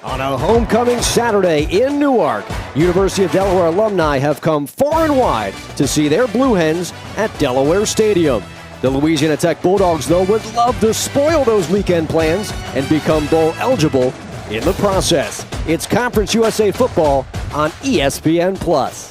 On a homecoming Saturday in Newark, University of Delaware alumni have come far and wide to see their Blue Hens at Delaware Stadium. The Louisiana Tech Bulldogs, though, would love to spoil those weekend plans and become bowl eligible in the process. It's Conference USA football on ESPN+.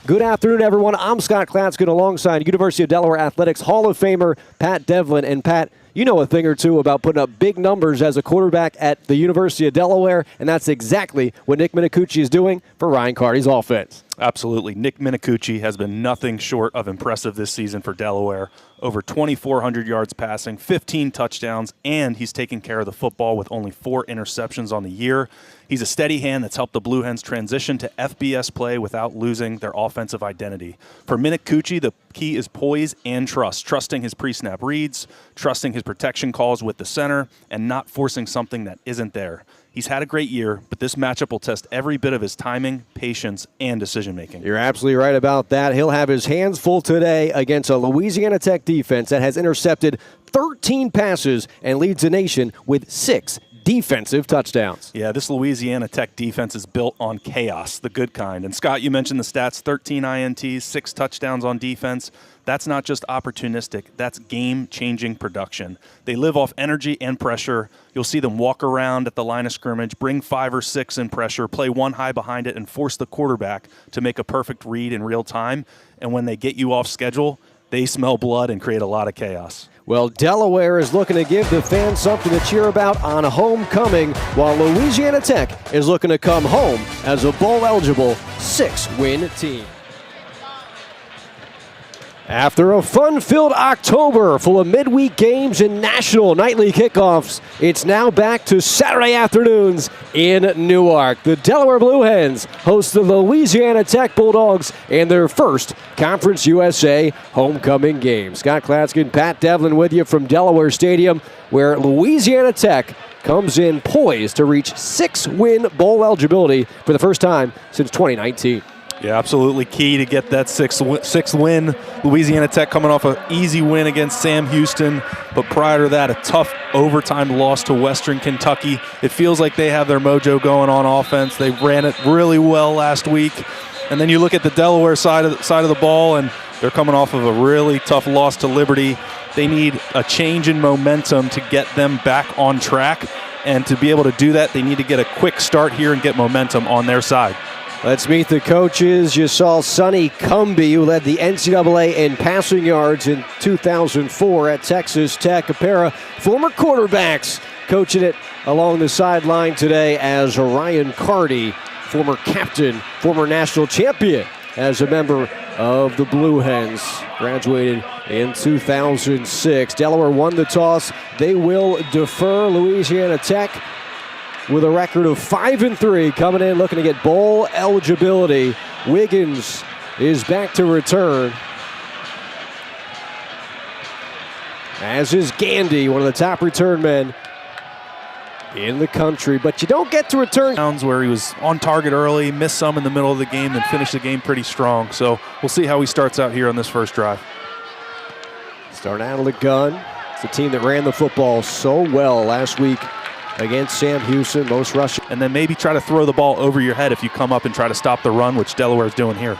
Good afternoon, everyone. I'm Scott Klatzkin alongside University of Delaware Athletics Hall of Famer Pat Devlin. And Pat, you know a thing or two about putting up big numbers as a quarterback at the University of Delaware, and that's exactly what Nick Minicucci is doing for Ryan Carty's offense. Absolutely. Nick Minicucci has been nothing short of impressive this season for Delaware. Over 2,400 yards passing, 15 touchdowns, and he's taking care of the football with only 4 interceptions on the year. He's a steady hand that's helped the Blue Hens transition to FBS play without losing their offensive identity. For Minicucci, the key is poise and trust, trusting his pre-snap reads, trusting his protection calls with the center, and not forcing something that isn't there. He's had a great year, but this matchup will test every bit of his timing, patience, and decision-making. You're absolutely right about that. He'll have his hands full today against a Louisiana Tech defense that has intercepted 13 passes and leads the nation with 6 defensive touchdowns. Yeah, this Louisiana Tech defense is built on chaos, the good kind. And Scott, you mentioned the stats, 13 INTs, 6 touchdowns on defense. That's not just opportunistic, that's game-changing production. They live off energy and pressure. You'll see them walk around at the line of scrimmage, bring 5 or 6 in pressure, play one high behind it, and force the quarterback to make a perfect read in real time. And when they get you off schedule, they smell blood and create a lot of chaos. Well, Delaware is looking to give the fans something to cheer about on homecoming, while Louisiana Tech is looking to come home as a bowl-eligible 6-win team. After a fun-filled October full of midweek games and national nightly kickoffs, it's now back to Saturday afternoons in Newark. The Delaware Blue Hens host the Louisiana Tech Bulldogs in their first Conference USA homecoming game. Scott Klatzkin, Pat Devlin with you from Delaware Stadium, where Louisiana Tech comes in poised to reach 6-win bowl eligibility for the first time since 2019. Yeah, absolutely key to get that sixth win. Louisiana Tech coming off an easy win against Sam Houston, but prior to that, a tough overtime loss to Western Kentucky. It feels like they have their mojo going on offense. They ran it really well last week. And then you look at the Delaware side of the ball, and they're coming off of a really tough loss to Liberty. They need a change in momentum to get them back on track. And to be able to do that, they need to get a quick start here and get momentum on their side. Let's meet the coaches. You saw Sonny Cumbie, who led the NCAA in passing yards in 2004 at Texas Tech. A pair of former quarterbacks coaching it along the sideline today as Ryan Carty, former captain, former national champion as a member of the Blue Hens. Graduated in 2006. Delaware won the toss. They will defer. Louisiana Tech with a record of 5-3 coming in looking to get bowl eligibility. Wiggins is back to return, as is Gandy, one of the top return men in the country. But you don't get to return. Where he was on target early, missed some in the middle of the game, then finished the game pretty strong. So we'll see how he starts out here on this first drive. Start out of the gun. It's a team that ran the football so well last week against Sam Houston, most rushing. And then maybe try to throw the ball over your head if you come up and try to stop the run, which Delaware is doing here.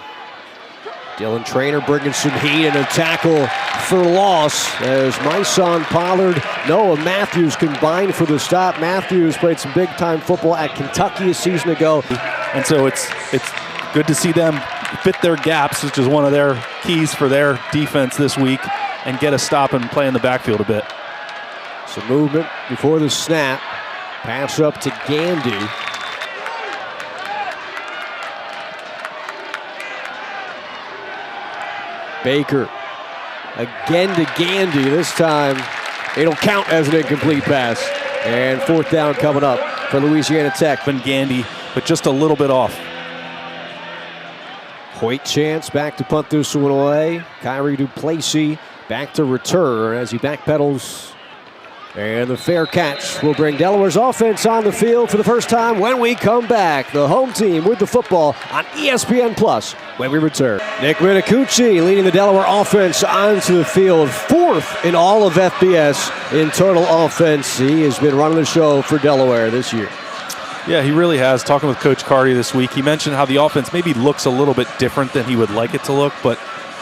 Dylan Traynor bringing some heat and a tackle for loss as Myson Pollard, Noah Matthews combined for the stop. Matthews played some big-time football at Kentucky a season ago. And so it's good to see them fit their gaps, which is one of their keys for their defense this week, and get a stop and play in the backfield a bit. Some movement before the snap. Pass up to Gandy. Baker again to Gandy. This time it'll count as an incomplete pass. And 4th down coming up for Louisiana Tech. And Gandy, but just a little bit off. Hoyt chance back to punt this one away. Kyrie Duplessis back to return as he backpedals. And the fair catch will bring Delaware's offense on the field for the first time when we come back. The home team with the football on ESPN Plus when we return. Nick Minicucci leading the Delaware offense onto the field, 4th in all of FBS in total offense. He has been running the show for Delaware this year. Yeah, he really has. Talking with Coach Carty this week, he mentioned how the offense maybe looks a little bit different than he would like it to look, but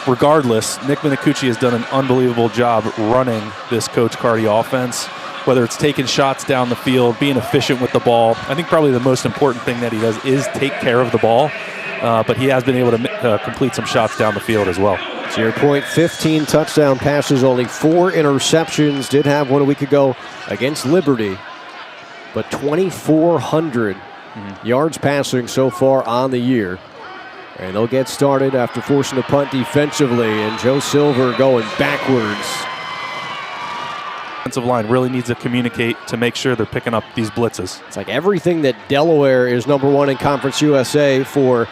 regardless, Nick Minicucci has done an unbelievable job running this Coach Carty offense, whether it's taking shots down the field, being efficient with the ball. I think probably the most important thing that he does is take care of the ball, but he has been able to complete some shots down the field as well. To your point, 15 touchdown passes, only 4 interceptions. Did have one a week ago against Liberty, but 2,400 yards passing so far on the year. And they'll get started after forcing a punt defensively, and Joe Silver going backwards. Defensive line really needs to communicate to make sure they're picking up these blitzes. It's like everything that Delaware is #1 in Conference USA for,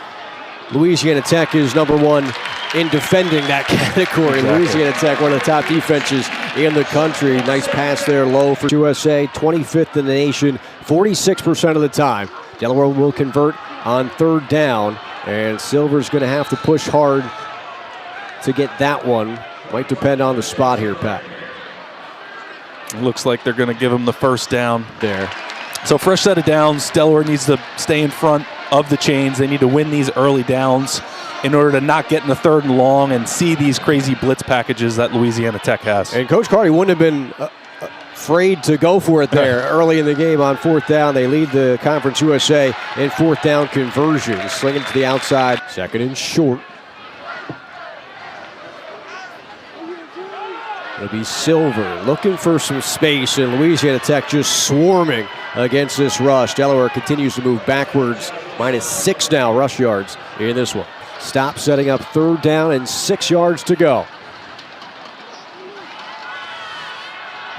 Louisiana Tech is #1 in defending that category. Exactly. Louisiana Tech, one of the top defenses in the country. Nice pass there low for USA, 25th in the nation, 46% of the time. Delaware will convert on 3rd down, and Silver's going to have to push hard to get that one. Might depend on the spot here, Pat. Looks like they're going to give him the 1st down there. So fresh set of downs. Delaware needs to stay in front of the chains. They need to win these early downs in order to not get in the 3rd and long and see these crazy blitz packages that Louisiana Tech has. And Coach Carty wouldn't have been afraid to go for it there early in the game on 4th down. They lead the Conference USA in 4th down conversions. Slinging to the outside. 2nd and short. It'll be Silver looking for some space, and Louisiana Tech just swarming against this rush. Delaware continues to move backwards. -6 now rush yards in this one. Stop setting up 3rd down and 6 yards to go.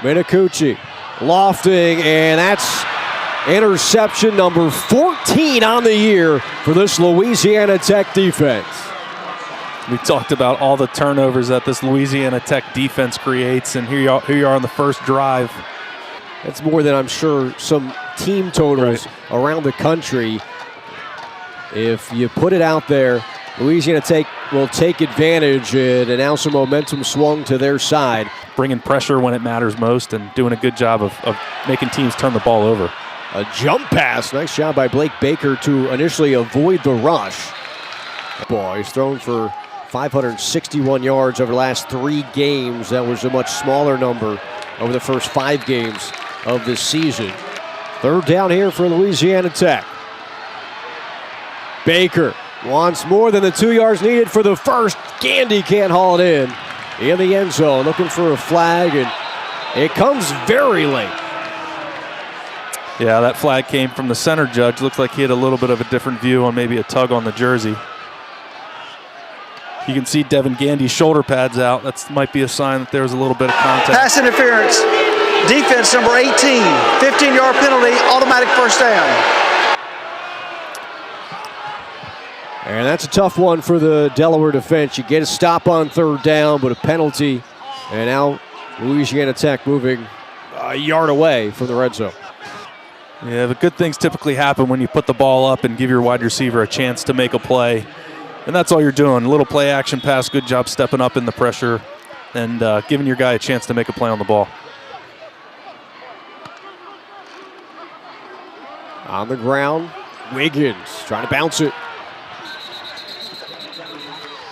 Minicucci lofting, and that's interception number 14 on the year for this Louisiana Tech defense. We talked about all the turnovers that this Louisiana Tech defense creates, and here you are on the 1st drive. That's more than I'm sure some team totals around the country. If you put it out there, Louisiana Tech will take advantage, and now some momentum swung to their side. Bringing pressure when it matters most and doing a good job of making teams turn the ball over. A jump pass. Nice job by Blake Baker to initially avoid the rush. Boy, he's thrown for 561 yards over the last 3 games. That was a much smaller number over the first 5 games of this season. 3rd down here for Louisiana Tech. Baker wants more than the 2 yards needed for the 1st. Gandy can't haul it in the end zone, looking for a flag, and it comes very late. Yeah, that flag came from the center judge. Looks like he had a little bit of a different view on maybe a tug on the jersey. You can see Devin Gandy's shoulder pads out. That might be a sign that there was a little bit of contact. Pass interference. Defense number 18. 15-yard penalty, automatic 1st down. And that's a tough one for the Delaware defense. You get a stop on 3rd down, but a penalty. And now Louisiana Tech moving a yard away from the red zone. Yeah, but good things typically happen when you put the ball up and give your wide receiver a chance to make a play. And that's all you're doing. A little play action pass, good job stepping up in the pressure and giving your guy a chance to make a play on the ball. On the ground, Wiggins trying to bounce it.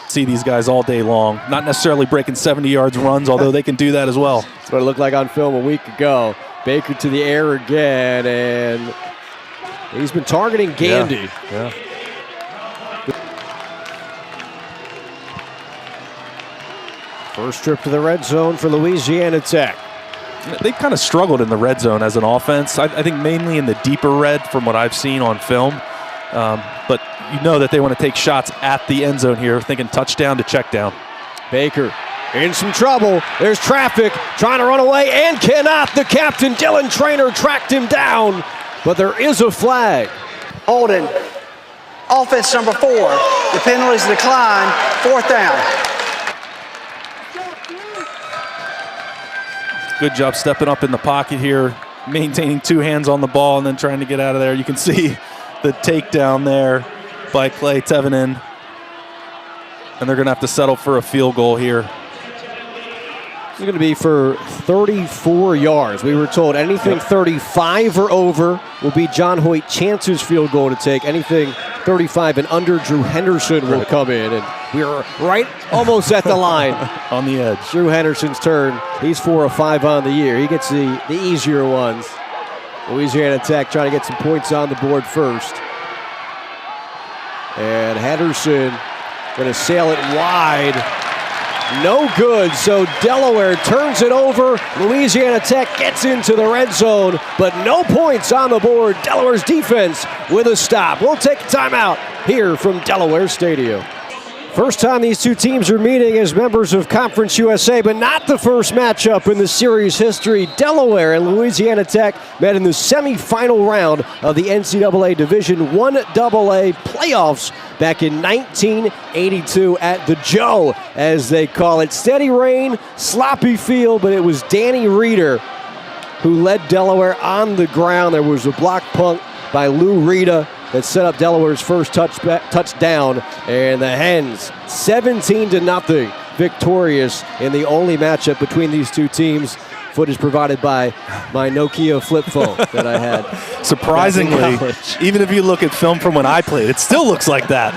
See these guys all day long. Not necessarily breaking 70 yards runs, although they can do that as well. That's what it looked like on film a week ago. Baker to the air again, and he's been targeting Gandy. Yeah. First trip to the red zone for Louisiana Tech. They've kind of struggled in the red zone as an offense. I think mainly in the deeper red from what I've seen on film. But you know that they want to take shots at the end zone here, thinking touchdown to check down. Baker in some trouble. There's traffic, trying to run away and cannot. The captain, Dylan Traynor, tracked him down, but there is a flag. Holding. Offense number 4. The penalties decline. 4th down. Good job stepping up in the pocket here, maintaining 2 hands on the ball and then trying to get out of there. You can see the takedown there by Clay Tevenen. And they're going to have to settle for a field goal here. is going to be for 34 yards. We were told anything 35 or over will be John Hoyt Chance's field goal to take. Anything 35 and under, Drew Henderson will come in. And we are right almost at the line. On the edge. Drew Henderson's turn. He's 4 of 5 on the year. He gets the easier ones. Louisiana Tech trying to get some points on the board first. And Henderson going to sail it wide. No good, so Delaware turns it over. Louisiana Tech gets into the red zone, but no points on the board. Delaware's defense with a stop. We'll take a timeout here from Delaware Stadium. First time these two teams are meeting as members of Conference USA, but not the first matchup in the series history. Delaware and Louisiana Tech met in the semifinal round of the NCAA Division I AA playoffs back in 1982 at the Joe, as they call it. Steady rain, sloppy field, but it was Danny Reeder who led Delaware on the ground. There was a block punt by Lou Rita that set up Delaware's first touchdown, and the Hens 17-0 victorious in the only matchup between these two teams. Footage provided by my Nokia flip phone that I had. Surprisingly, even if you look at film from when I played, it still looks like that.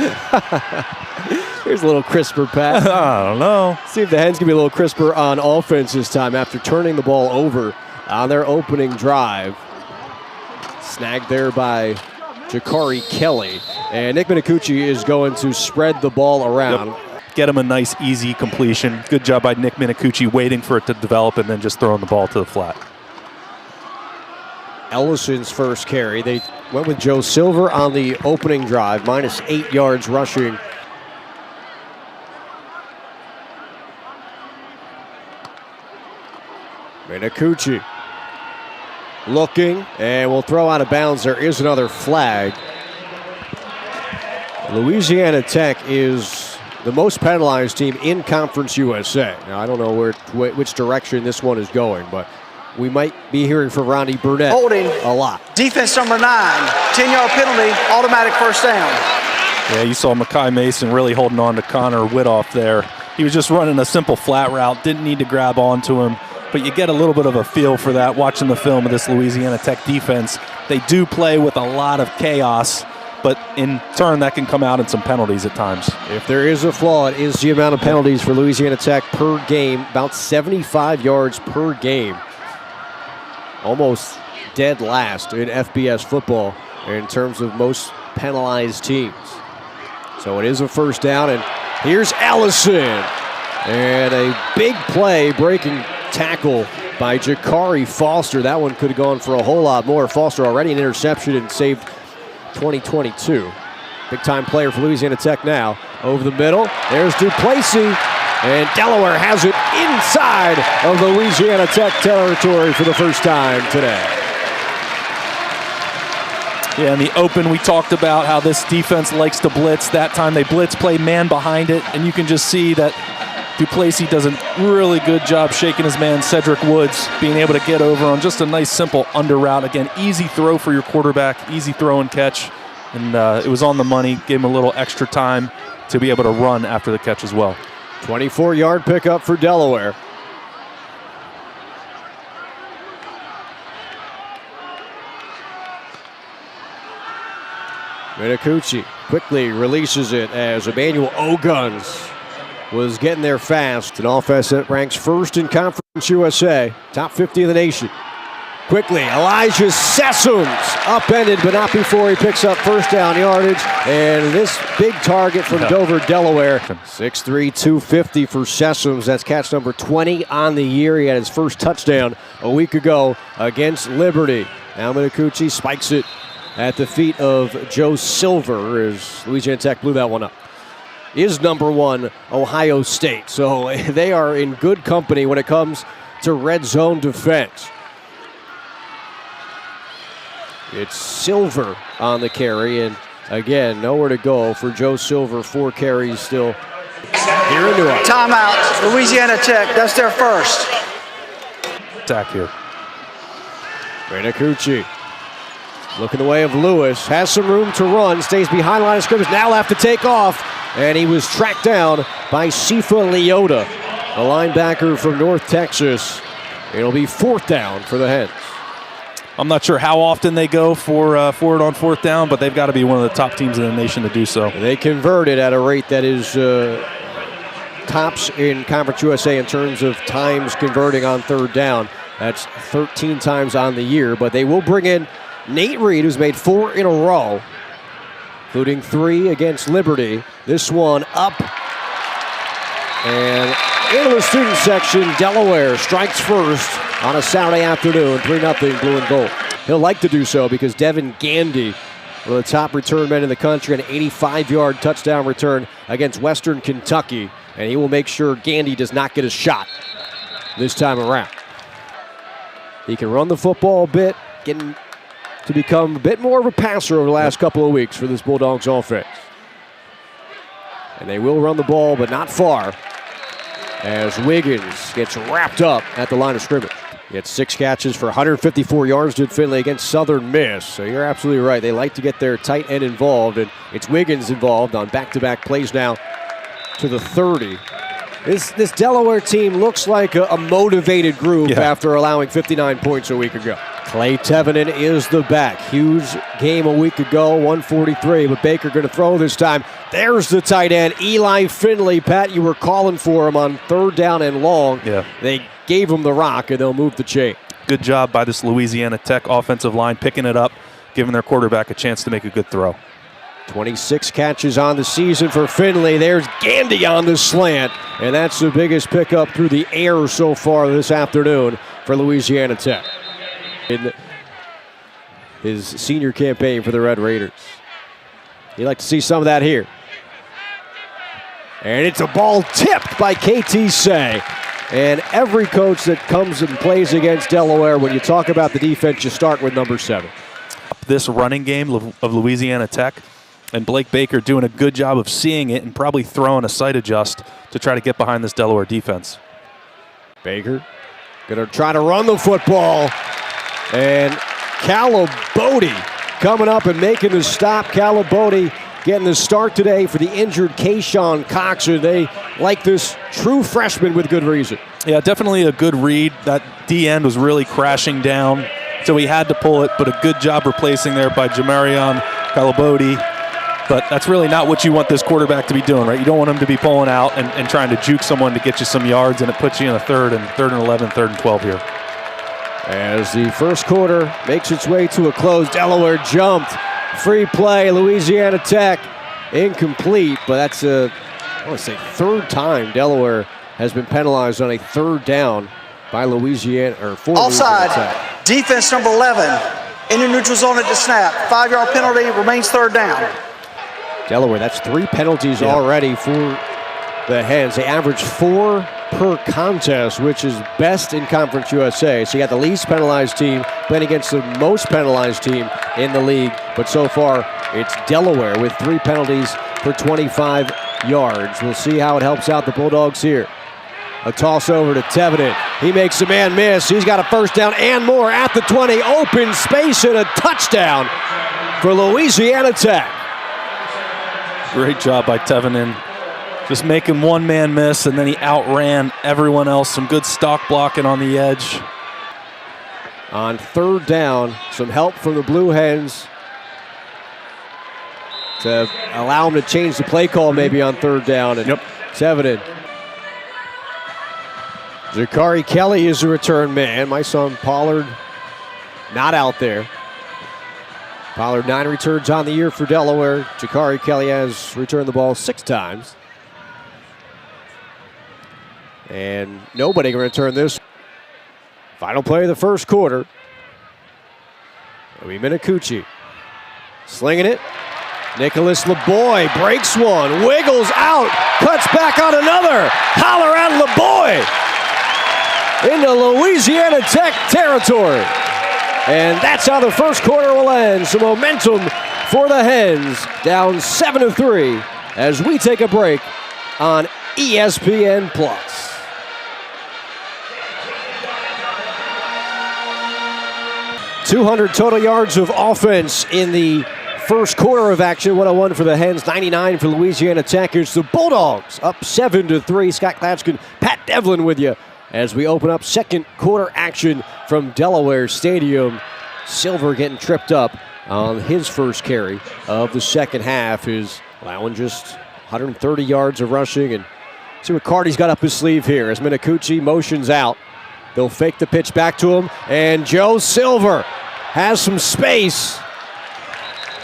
Here's a little crisper, Pat. I don't know. See if the Hens can be a little crisper on offense this time after turning the ball over on their opening drive. Snagged there by Jakari Kelly. And Nick Minicucci is going to spread the ball around. Yep. Get him a nice, easy completion. Good job by Nick Minicucci waiting for it to develop and then just throwing the ball to the flat. Ellison's first carry. They went with Joe Silver on the opening drive, -8 yards rushing. Minicucci looking, and will throw out of bounds. There is another flag. Louisiana Tech is the most penalized team in Conference USA. Now, I don't know which direction this one is going, but we might be hearing from Ronnie Burnett holding a lot. Defense number 9, 10-yard penalty, automatic first down. Yeah, you saw Makai Mason really holding on to Connor Whittoff there. He was just running a simple flat route, didn't need to grab onto him. But you get a little bit of a feel for that watching the film of this Louisiana Tech defense. They do play with a lot of chaos, but in turn that can come out in some penalties at times. If there is a flaw, it is the amount of penalties for Louisiana Tech per game, about 75 yards per game. Almost dead last in FBS football in terms of most penalized teams. So it is a first down, and here's Allison. And a big play, breaking tackle by Jakari Foster. That one could have gone for a whole lot more. Foster already an interception and saved 2022. Big time player for Louisiana Tech now. Over the middle, there's Duplessis, and Delaware has it inside of Louisiana Tech territory for the first time today. Yeah, in the open we talked about how this defense likes to blitz. That time they blitz, play man behind it, and you can just see that Duplessis does a really good job shaking his man, Cedric Woods, being able to get over on just a nice, simple under route. Again, easy throw for your quarterback, easy throw and catch. And it was on the money, gave him a little extra time to be able to run after the catch as well. 24-yard pickup for Delaware. Minicucci quickly releases it as Emmanuel Oguns was getting there fast. An offense that ranks first in Conference USA, top 50 in the nation. Quickly, Elijah Sessoms upended, but not before he picks up first down yardage. And this big target from Dover, Delaware. 6'3", 250 for Sessoms. That's catch number 20 on the year. He had his first touchdown a week ago against Liberty. Now Minicucci spikes it at the feet of Joe Silver as Louisiana Tech blew that one up. Is number 1 Ohio State. So they are in good company when it comes to red zone defense. It's Silver on the carry, and again, nowhere to go for Joe Silver. 4 carries still here in Newark. Timeout, Louisiana Tech, that's their first. Attack here. Minicucci looking the way of Lewis, has some room to run, stays behind line of scrimmage, now have to take off, and he was tracked down by Sifa Leota. a linebacker from North Texas. It'll be 4th down for the Hens. I'm not sure how often they go for it on 4th down, but they've got to be one of the top teams in the nation to do so. They converted at a rate that is tops in Conference USA in terms of times converting on 3rd down. That's 13 times on the year, but they will bring in Nate Reed, who's made 4 in a row, including 3 against Liberty. This one up and into the student section. Delaware strikes first on a Saturday afternoon, 3-0 blue and gold. He'll like to do so because Devin Gandy, one of the top return men in the country, an 85-yard touchdown return against Western Kentucky, and he will make sure Gandy does not get a shot this time around. He can run the football a bit, getting to become a bit more of a passer over the last couple of weeks for this Bulldogs offense. And they will run the ball, but not far, as Wiggins gets wrapped up at the line of scrimmage. He had 6 catches for 154 yards, did Finley, against Southern Miss. So you're absolutely right. They like to get their tight end involved, and it's Wiggins involved on back-to-back plays now to the 30. This Delaware team looks like a motivated group after allowing 59 points a week ago. Clay Tevinen is the back. Huge game a week ago, 143, but Baker going to throw this time. There's the tight end, Eli Finley. Pat, you were calling for him on 3rd down and long. Yeah. They gave him the rock, and they'll move the chain. Good job by this Louisiana Tech offensive line, picking it up, giving their quarterback a chance to make a good throw. 26 catches on the season for Finley. There's Gandy on the slant, and that's the biggest pickup through the air so far this afternoon for Louisiana Tech in his senior campaign for the Red Raiders. You'd like to see some of that here. And it's a ball tipped by KT Say. And every coach that comes and plays against Delaware, when you talk about the defense, you start with number 7. This running game of Louisiana Tech, and Blake Baker doing a good job of seeing it and probably throwing a sight adjust to try to get behind this Delaware defense. Baker going to try to run the football. And Calabodi coming up and making the stop. Calabodi getting the start today for the injured Kayshawn Cox. They like this true freshman with good reason. Yeah, definitely a good read. That D end was really crashing down, so he had to pull it, but a good job replacing there by Jamarion Calabodi. But that's really not what you want this quarterback to be doing, right? You don't want him to be pulling out and trying to juke someone to get you some yards, and it puts you in a 3rd and 11, 3rd and 12 here. As the first quarter makes its way to a close, Delaware jumped. Free play, Louisiana Tech, incomplete, but that's I want to say 3rd time Delaware has been penalized on a 3rd down by Louisiana, or for Offside, Louisiana Tech. Defense number 11, in the neutral zone at the snap. 5-yard penalty, remains 3rd down. Delaware, that's 3 penalties already for the Hens. They average 4 per contest, which is best in Conference USA. So you got the least penalized team playing against the most penalized team in the league. But so far, it's Delaware with 3 penalties for 25 yards. We'll see how it helps out the Bulldogs here. A toss over to Tevinen. He makes the man miss. He's got a 1st down and more at the 20. Open space and a touchdown for Louisiana Tech. Great job by Tevinen. Just making one man miss, and then he outran everyone else. Some good stock blocking on the edge. On 3rd down, some help from the Blue Hens to allow him to change the play call maybe on 3rd down. And Tevinen. Zachary Kelly is the return man. My son Pollard not out there. Pollard 9 returns on the year for Delaware. Zachary Kelly has returned the ball 6 times. And nobody can return this. Final play of the first quarter. It'll be Minicucci. Slinging it. Nicholas LeBoy breaks one. Wiggles out. Cuts back on another. Holler at LeBoy. Into Louisiana Tech territory. And that's how the first quarter will end. Some momentum for the Hens. Down 7-3 as we take a break on ESPN+. 200 total yards of offense in the first quarter of action. 101 for the Hens, 99 for Louisiana Tech. Here's the Bulldogs up 7-3. Scott Klatzkin, Pat Devlin with you as we open up second quarter action from Delaware Stadium. Silver getting tripped up on his first carry of the second half, is allowing just 130 yards of rushing. And see what Carty's got up his sleeve here as Minicucci motions out. They'll fake the pitch back to him, and Joe Silver has some space.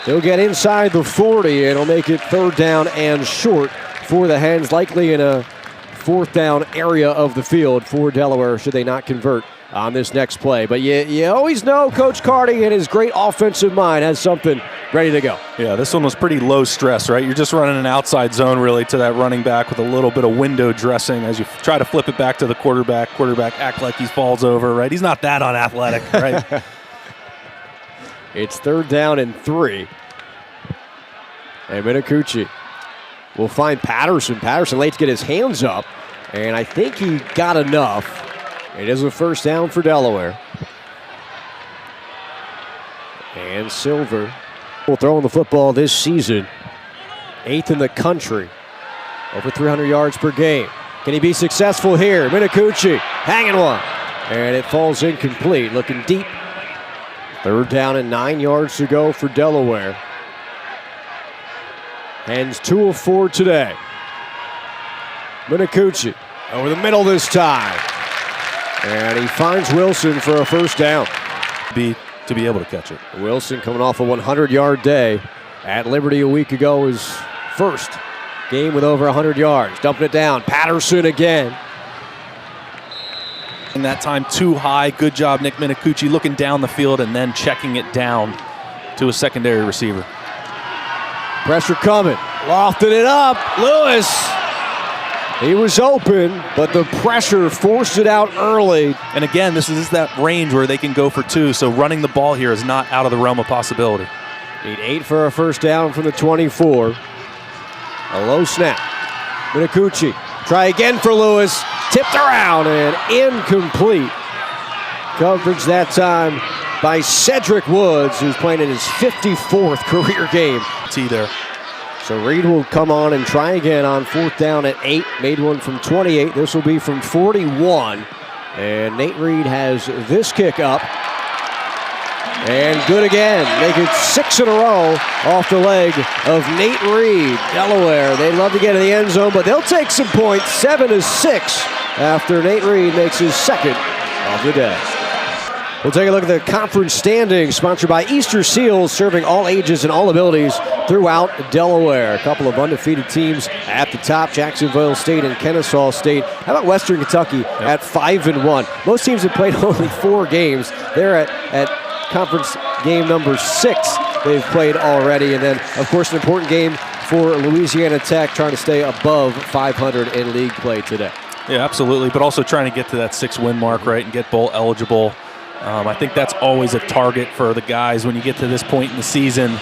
He'll get inside the 40, and he'll make it third down and short for the Hens, likely in a fourth down area of the field for Delaware should they not convert on this next play. But you always know Coach Carty and his great offensive mind has something ready to go. Yeah, this one was pretty low stress, right? You're just running an outside zone really to that running back with a little bit of window dressing as you try to flip it back to the quarterback. Quarterback act like he falls over, right? He's not that unathletic, right? It's third down and 3. And Minicucci will find Patterson. Patterson late to get his hands up, and I think he got enough. It is a first down for Delaware. And Silver will throw the football this season. 8th in the country. Over 300 yards per game. Can he be successful here? Minicucci hanging one. And it falls incomplete, looking deep. Third down and 9 yards to go for Delaware. Hens 2 of 4 today. Minicucci over the middle this time. And he finds Wilson for a first down. To be able to catch it. Wilson coming off a 100-yard day at Liberty a week ago, his first game with over 100 yards. Dumping it down. Patterson again. And that time too high. Good job, Nick Minicucci, looking down the field and then checking it down to a secondary receiver. Pressure coming. Lofted it up. Lewis. He was open, but the pressure forced it out early. And again, this is that range where they can go for 2, so running the ball here is not out of the realm of possibility. Need 8 for a first down from the 24. A low snap. Minicucci. Try again for Lewis. Tipped around and incomplete. Coverage that time by Cedric Woods, who's playing in his 54th career game. T there. So Reed will come on and try again on fourth down at 8. Made one from 28. This will be from 41. And Nate Reed has this kick up. And good again. Make it 6 in a row off the leg of Nate Reed. Delaware, they'd love to get in the end zone, but they'll take some points. 7-6 after Nate Reed makes his second of the day. We'll take a look at the conference standings, sponsored by Easter Seals, serving all ages and all abilities throughout Delaware. A couple of undefeated teams at the top, Jacksonville State and Kennesaw State. How about Western Kentucky at 5-1? Most teams have played only 4 games. They're at conference game number 6 they've played already. And then, of course, an important game for Louisiana Tech, trying to stay above 500 in league play today. Yeah, absolutely, but also trying to get to that 6-win mark, right, and get bowl eligible. I think that's always a target for the guys when you get to this point in the season.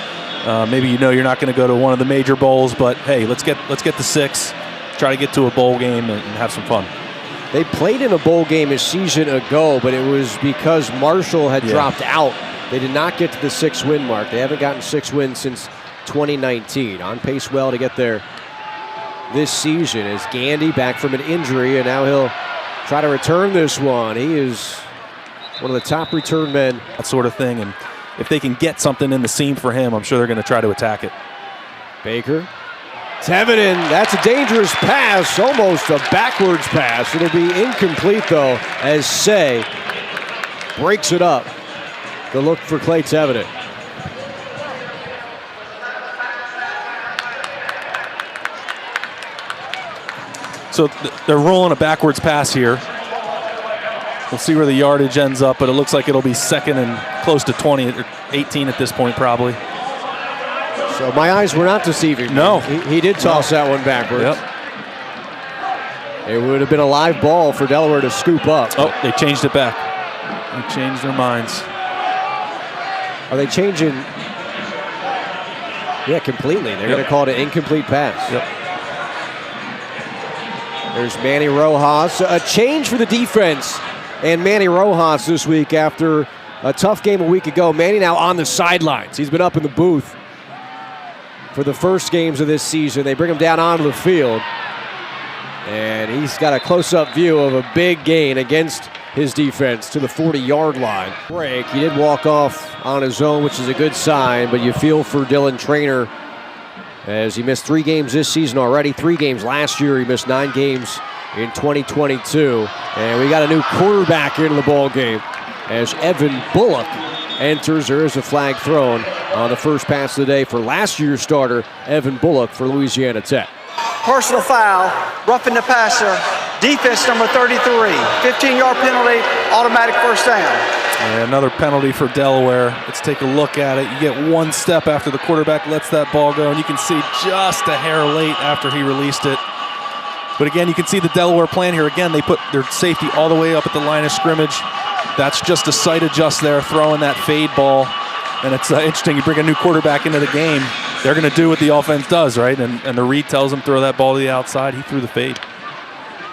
Maybe you know you're not going to go to one of the major bowls, but hey, let's get the 6, try to get to a bowl game and have some fun. They played in a bowl game a season ago, but it was because Marshall had dropped out. They did not get to the 6-win mark. They haven't gotten 6 wins since 2019. On pace well to get there this season as Gandy back from an injury, and now he'll try to return this one. He is one of the top return men. That sort of thing, and if they can get something in the seam for him, I'm sure they're going to try to attack it. Baker. Tevinen, that's a dangerous pass, almost a backwards pass. It'll be incomplete, though, as Say breaks it up. The look for Clay Tevinen. So they're rolling a backwards pass here. We'll see where the yardage ends up, but it looks like it'll be second and close to 20 or 18 at this point, probably. So my eyes were not deceiving. No. He did toss that one backwards. Yep. It would have been a live ball for Delaware to scoop up. Oh, they changed it back. They changed their minds. Are they changing? Yeah, completely. They're going to call it an incomplete pass. Yep. There's Manny Rojas. A change for the defense. And Manny Rojas this week after a tough game a week ago. Manny now on the sidelines. He's been up in the booth for the first games of this season. They bring him down onto the field. And he's got a close-up view of a big gain against his defense to the 40-yard line. Break. He did walk off on his own, which is a good sign, but you feel for Dylan Traynor as he missed 3 games this season already. 3 games last year. He missed 9 games in 2022. And we got a new quarterback into the ball game as Evan Bullock enters. There is a flag thrown on the first pass of the day for last year's starter, Evan Bullock, for Louisiana Tech. Personal foul, roughing the passer, defense number 33, 15-yard penalty, automatic first down. And another penalty for Delaware. Let's take a look at it. You get 1 step after the quarterback lets that ball go, and you can see just a hair late after he released it. But again, you can see the Delaware plan here. Again, they put their safety all the way up at the line of scrimmage. That's just a sight adjust there, throwing that fade ball. And it's interesting, you bring a new quarterback into the game, they're going to do what the offense does, right? And the read tells them throw that ball to the outside. He threw the fade.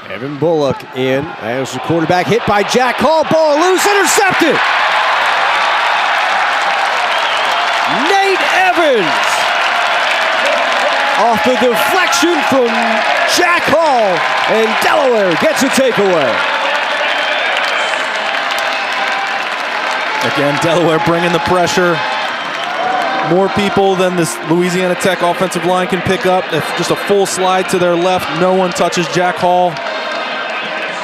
Evan Bullock in as the quarterback hit by Jack Hall. Ball loose, intercepted. Nate Evans off the deflection from Jack Hall, and Delaware gets a takeaway. Again, Delaware bringing the pressure. More people than this Louisiana Tech offensive line can pick up. It's just a full slide to their left. No one touches Jack Hall.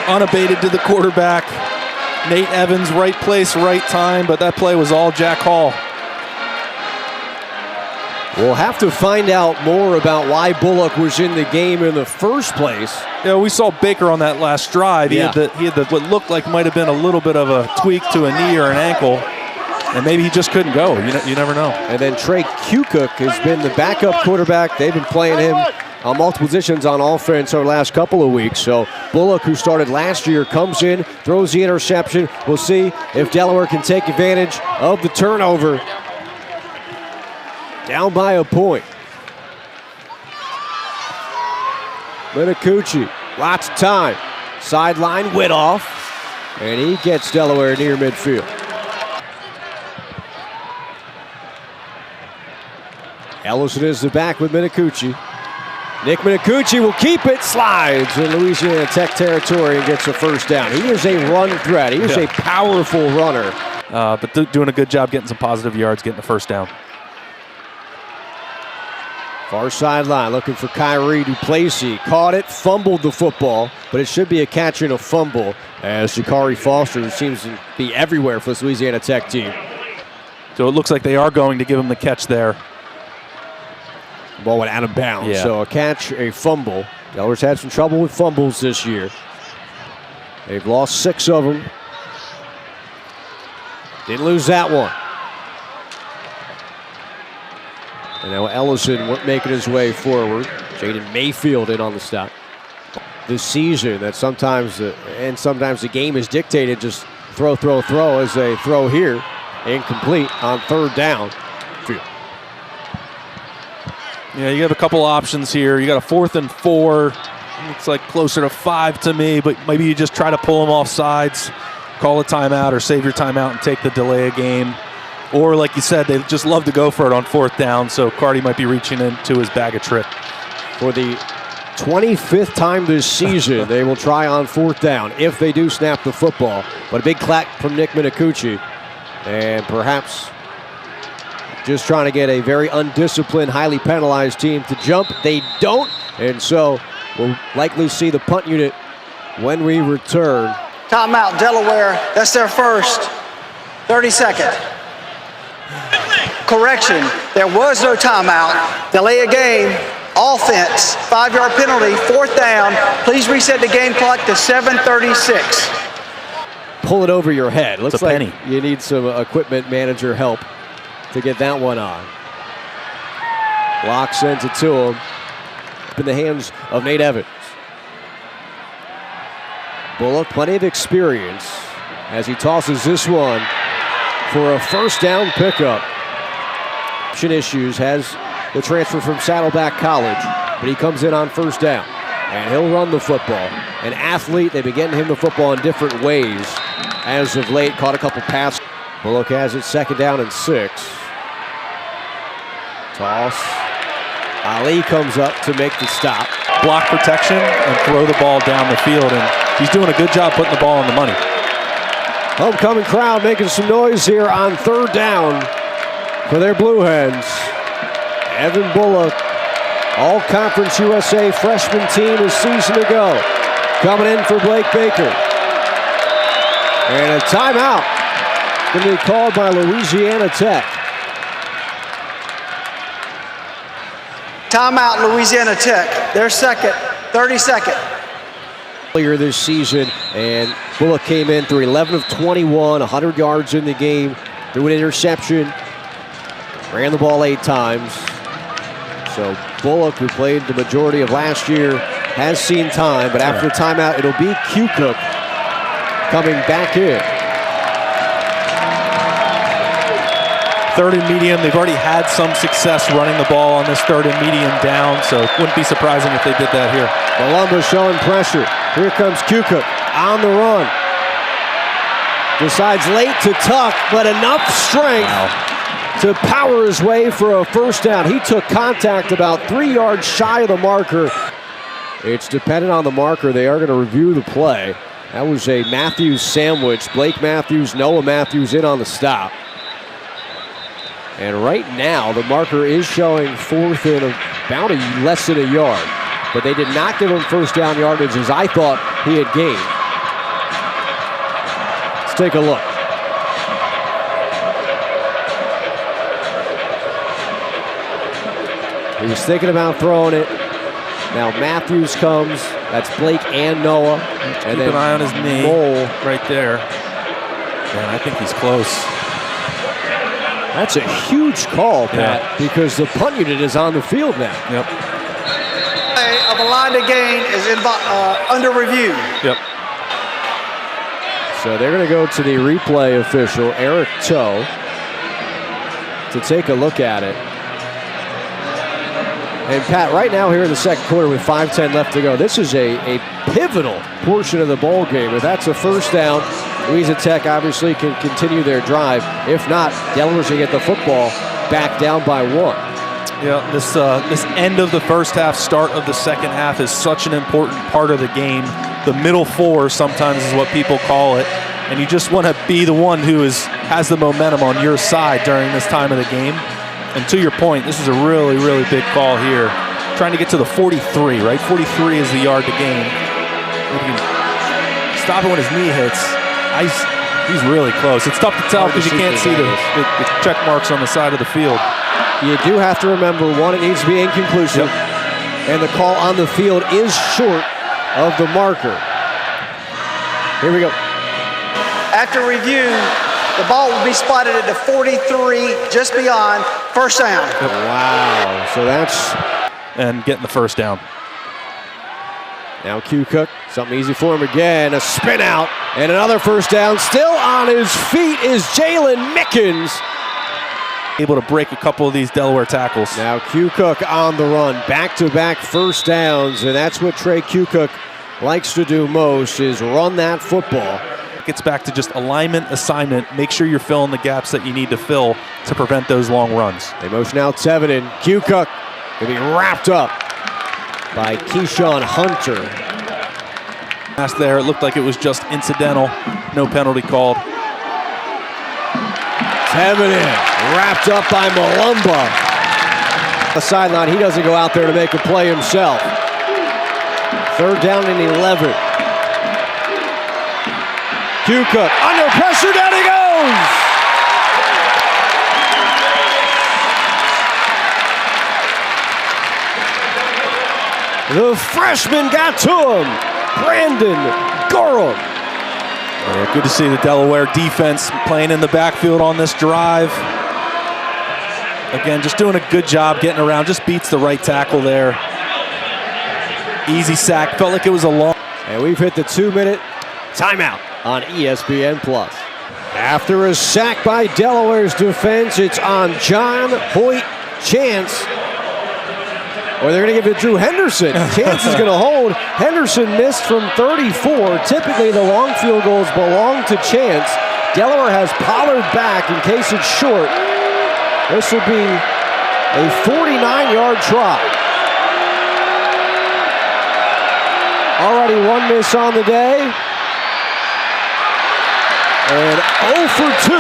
Unabated to the quarterback. Nate Evans, right place, right time, but that play was all Jack Hall. We'll have to find out more about why Bullock was in the game in the first place. Yeah, we saw Baker on that last drive. He had the what looked like might have been a little bit of a tweak to a knee or an ankle, and maybe he just couldn't go. You never know. And then Trey Kukoc has been the backup quarterback. They've been playing him on multiple positions on offense over the last couple of weeks. So Bullock, who started last year, comes in, throws the interception. We'll see if Delaware can take advantage of the turnover. Down by a point. Minicucci, lots of time. Sideline, Whittoff, and he gets Delaware near midfield. Ellison is the back with Minicucci. Nick Minicucci will keep it, slides in Louisiana Tech territory and gets a first down. He is a run threat. He is a powerful runner. But doing a good job getting some positive yards, getting the first down. Far sideline, looking for Kyrie Duplessis. Caught it, fumbled the football, but it should be a catch and a fumble as Jakari Foster, who seems to be everywhere for this Louisiana Tech team. So it looks like they are going to give him the catch there. The ball went out of bounds, Yeah. So a catch, a fumble. Delaware's had some trouble with fumbles this year. They've lost 6 of them. Didn't lose that one. And now Ellison making his way forward. Jaden Mayfield in on the stop. This season, that sometimes the game is dictated just throw as they throw here. Incomplete on 3rd down. Yeah, you have a couple options here. You got a 4th and 4. Looks like closer to 5 to me, but maybe you just try to pull them off sides, call a timeout or save your timeout and take the delay of game. Or, like you said, they just love to go for it on 4th down, so Cardi might be reaching into his bag of tricks. For the 25th time this season, they will try on 4th down if they do snap the football. But a big clack from Nick Minicucci. And perhaps just trying to get a very undisciplined, highly penalized team to jump. They don't, and so we'll likely see the punt unit when we return. Timeout, Delaware. That's their first. 30-second. Correction, there was no timeout. Delay of game, offense, 5-yard penalty, 4th down. Please reset the game clock to 7:36. Pull it over your head. Looks it's a like penny. You need some equipment manager help to get that one on. Locke sends it to him. In the hands of Nate Evans. Bullock, plenty of experience as he tosses this one for a first down pickup. Issues has the transfer from Saddleback College, but he comes in on 1st down, and he'll run the football. An athlete, they've been getting him the football in different ways as of late. Caught a couple passes. Bullock has it 2nd down and 6. Toss, Ali comes up to make the stop. Block protection and throw the ball down the field, and he's doing a good job putting the ball on the money. Homecoming crowd making some noise here on third down for their Blue Hens. Evan Bullock, All-Conference USA freshman team a season ago, coming in for Blake Baker. And a timeout going to be called by Louisiana Tech. Timeout, Louisiana Tech. Their second, 30-second. Earlier this season, and Bullock came in through 11 of 21, 100 yards in the game, threw an interception, ran the ball 8 times. So Bullock, who played the majority of last year, has seen time, but after the timeout, it'll be Q Cook coming back in. Third and medium, they've already had some success running the ball on this third and medium down, so it wouldn't be surprising if they did that here. Malumba showing pressure. Here comes Q Cook on the run. Decides late to tuck, but enough strength to power his way for a first down. He took contact about 3 yards shy of the marker. It's dependent on the marker. They are going to review the play. That was a Matthews sandwich. Blake Matthews, Noah Matthews in on the stop. And right now, the marker is showing 4th and about less than a yard. But they did not give him first down yardage as I thought he had gained. Let's take a look. He was thinking about throwing it. Now Matthews comes. That's Blake and Noah. Keep an eye on his knee. Mole right there. Man, I think he's close. That's a huge call, Pat, because the punt unit is on the field now. Yep. Of a line to gain is under review. Yep. So they're going to go to the replay official, Eric Toe, to take a look at it. And Pat, right now here in the second quarter with 5:10 left to go, this is a pivotal portion of the ball game. If that's a first down, Louisiana Tech obviously can continue their drive. If not, Delaware's going to get the football back down by 1. Yeah, this end of the first half, start of the second half is such an important part of the game. The middle 4 sometimes is what people call it, and you just want to be the one who has the momentum on your side during this time of the game. And to your point, this is a really, really big call here. Trying to get to the 43, right? 43 is the yard to gain. If you can stop it when his knee hits. He's really close. It's tough to tell because you can't see the check marks on the side of the field. You do have to remember, one, it needs to be inconclusive, and the call on the field is short of the marker. Here we go. After review, the ball will be spotted at the 43, just beyond first down. Wow, so that's... And getting the first down. Now Q Cook, something easy for him again, a spin out, and another first down. Still on his feet is Jalen Mickens. Able to break a couple of these Delaware tackles. Now Q Cook on the run, back-to-back first downs, and that's what Trey Q Cook likes to do most, is run that football. It gets back to just alignment, assignment. Make sure you're filling the gaps that you need to fill to prevent those long runs. They motion out Tevin, and Q Cook going to be wrapped up by Keyshawn Hunter. Pass there, it looked like it was just incidental. No penalty called. Tevin in, wrapped up by Malumba. The sideline, he doesn't go out there to make a play himself. Third down and 11. Q Cook under pressure, down he goes! The freshman got to him, Brandon Gorham. Yeah, good to see the Delaware defense playing in the backfield on this drive. Again, just doing a good job getting around, just beats the right tackle there. Easy sack, felt like it was a long. And we've hit the 2-minute timeout on ESPN+. After a sack by Delaware's defense, it's on John Hoyt Chance. Or they're going to give it to Drew Henderson. Chance is going to hold. Henderson missed from 34. Typically, the long field goals belong to Chance. Delaware has Pollard back in case it's short. This will be a 49-yard try. Already one miss on the day. And 0 for 2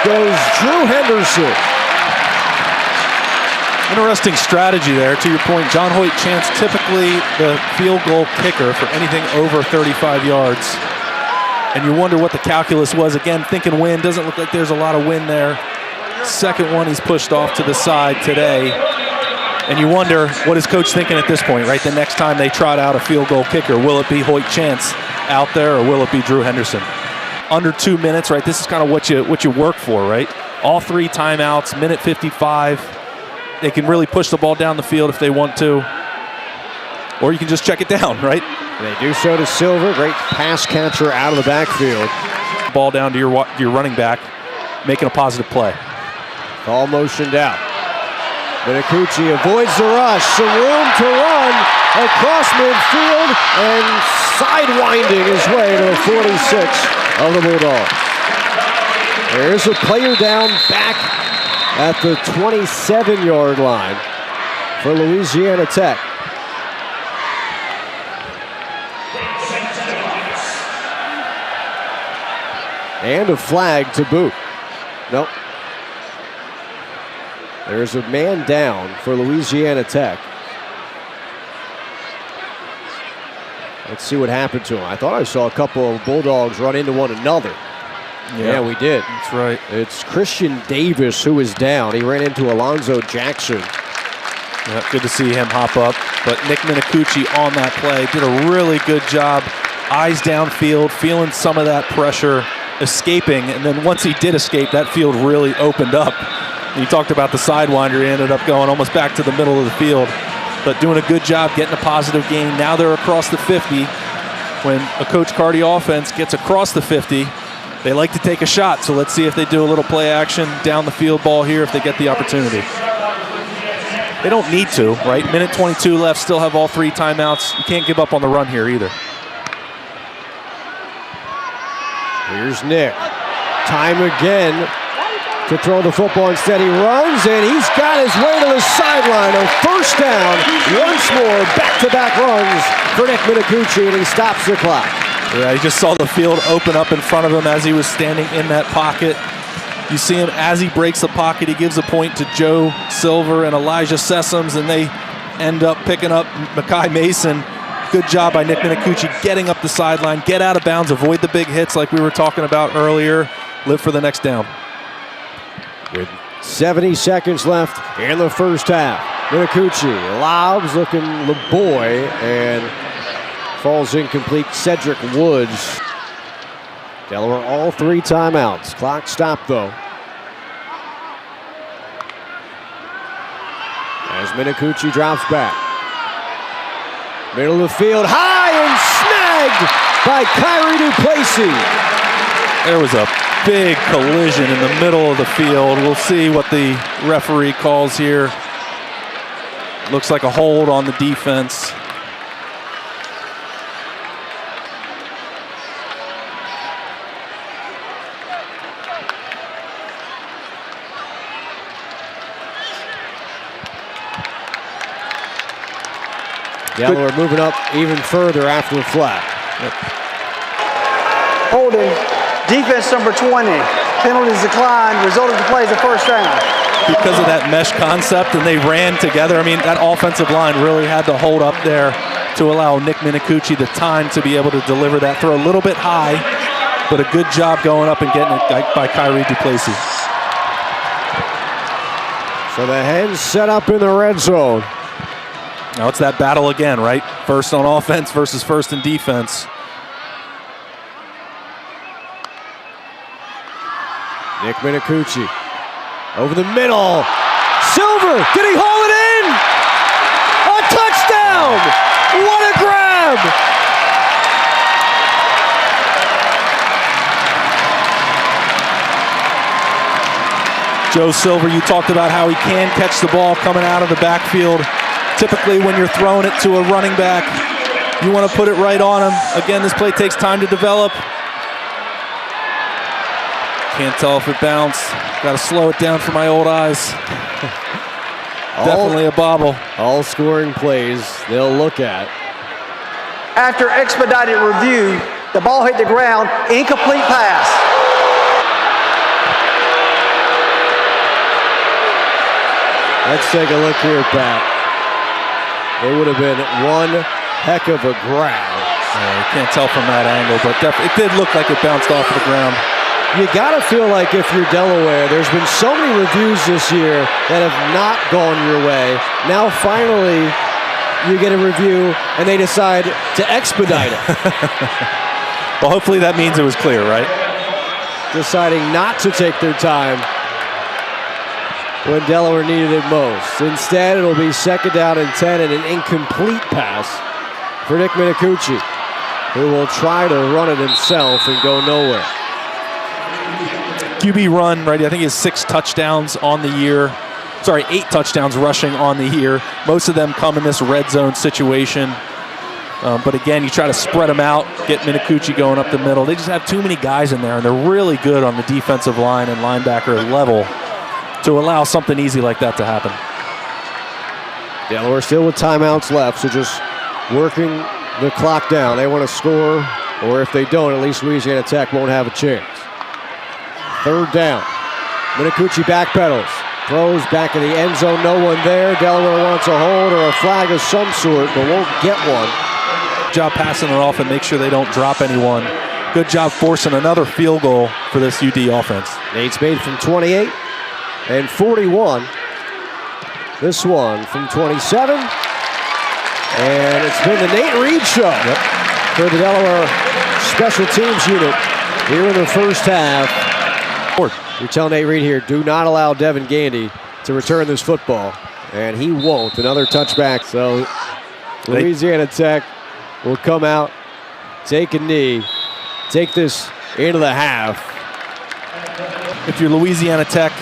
goes Drew Henderson. Interesting strategy there. To your point, John Hoyt Chance, typically the field goal kicker for anything over 35 yards. And you wonder what the calculus was. Again, thinking wind. Doesn't look like there's a lot of wind there. Second one he's pushed off to the side today. And you wonder what is coach thinking at this point, right? The next time they trot out a field goal kicker, will it be Hoyt Chance out there or will it be Drew Henderson? Under 2 minutes, right? This is kind of what you work for, right? All 3 timeouts, minute 55. They can really push the ball down the field if they want to. Or you can just check it down, right? They do so to Silver. Great pass catcher out of the backfield. Ball down to your running back, making a positive play. All motioned out. Minicucci avoids the rush. Some room to run across midfield and sidewinding his way to the 46 of the Bulldogs. There's a player down back at the 27-yard line for Louisiana Tech. And a flag to boot. Nope. There's a man down for Louisiana Tech. Let's see what happened to him. I thought I saw a couple of Bulldogs run into one another. Yeah, we did. That's right. It's Christian Davis who is down. He ran into Alonzo Jackson. Yeah, good to see him hop up. But Nick Minicucci on that play did a really good job. Eyes downfield, feeling some of that pressure, escaping. And then once he did escape, that field really opened up. You talked about the sidewinder. He ended up going almost back to the middle of the field. But doing a good job getting a positive gain. Now they're across the 50. When a Coach Carty offense gets across the 50, they like to take a shot. So let's see if they do a little play action down the field ball here if they get the opportunity. They don't need to, right? Minute 22 left, still have all 3 timeouts. You can't give up on the run here either. Here's Nick. Time again to throw the football. Instead he runs, and he's got his way to the sideline. A first down. Once more, back-to-back runs for Nick Minicucci, and he stops the clock. Yeah, he just saw the field open up in front of him as he was standing in that pocket. You see him as he breaks the pocket. He gives a point to Joe Silver and Elijah Sessoms, and they end up picking up Makai Mason. Good job by Nick Minicucci getting up the sideline, get out of bounds, avoid the big hits like we were talking about earlier, live for the next down. With 70 seconds left in the first half, Minicucci lobs looking the boy and falls incomplete. Cedric Woods. Delaware all 3 timeouts. Clock stopped though. As Minicucci drops back. Middle of the field, high and snagged by Kyrie Duplessis. There was a big collision in the middle of the field. We'll see what the referee calls here. Looks like a hold on the defense. Delaware moving up even further after the flag. Yep. Holding, defense number 20. Penalties declined, result of the play is a first down. Because of that mesh concept, and they ran together. I mean, that offensive line really had to hold up there to allow Nick Minicucci the time to be able to deliver that throw a little bit high, but a good job going up and getting it by Kyrie Duplessis. So the Hens set up in the red zone. Now it's that battle again, right? First on offense versus first in defense. Nick Minicucci over the middle. Silver, did he haul it in? A touchdown! What a grab! Joe Silver, you talked about how he can catch the ball coming out of the backfield. Typically when you're throwing it to a running back, you want to put it right on him. Again, this play takes time to develop. Can't tell if it bounced. Got to slow it down for my old eyes. Definitely a bobble. All scoring plays they'll look at. After expedited review, the ball hit the ground, incomplete pass. Let's take a look here, Pat. It would have been one heck of a grab. You can't tell from that angle, but it did look like it bounced off the ground. You gotta feel like if you're Delaware, there's been so many reviews this year that have not gone your way. Now finally, you get a review and they decide to expedite it. Well, hopefully that means it was clear, right? Deciding not to take their time when Delaware needed it most. Instead, it'll be 2nd down and 10 and an incomplete pass for Nick Minicucci, who will try to run it himself and go nowhere. QB run, right? I think he has 6 touchdowns on the year. Sorry, 8 touchdowns rushing on the year. Most of them come in this red zone situation. But again, you try to spread them out, get Minicucci going up the middle. They just have too many guys in there, and they're really good on the defensive line and linebacker level to allow something easy like that to happen. Delaware still with timeouts left, so just working the clock down. They want to score, or if they don't, at least Louisiana Tech won't have a chance. 3rd down. Minicucci backpedals. Throws back in the end zone. No one there. Delaware wants a hold or a flag of some sort, but won't get one. Good job passing it off and make sure they don't drop anyone. Good job forcing another field goal for this UD offense. Nate's made from 28 and 41. This one from 27. And it's been the Nate Reed show for the Delaware special teams unit here in the first half. We tell Nate Reed here, do not allow Devin Gandy to return this football. And he won't. Another touchback. So Louisiana Tech will come out, take a knee, take this into the half. If you're Louisiana Tech,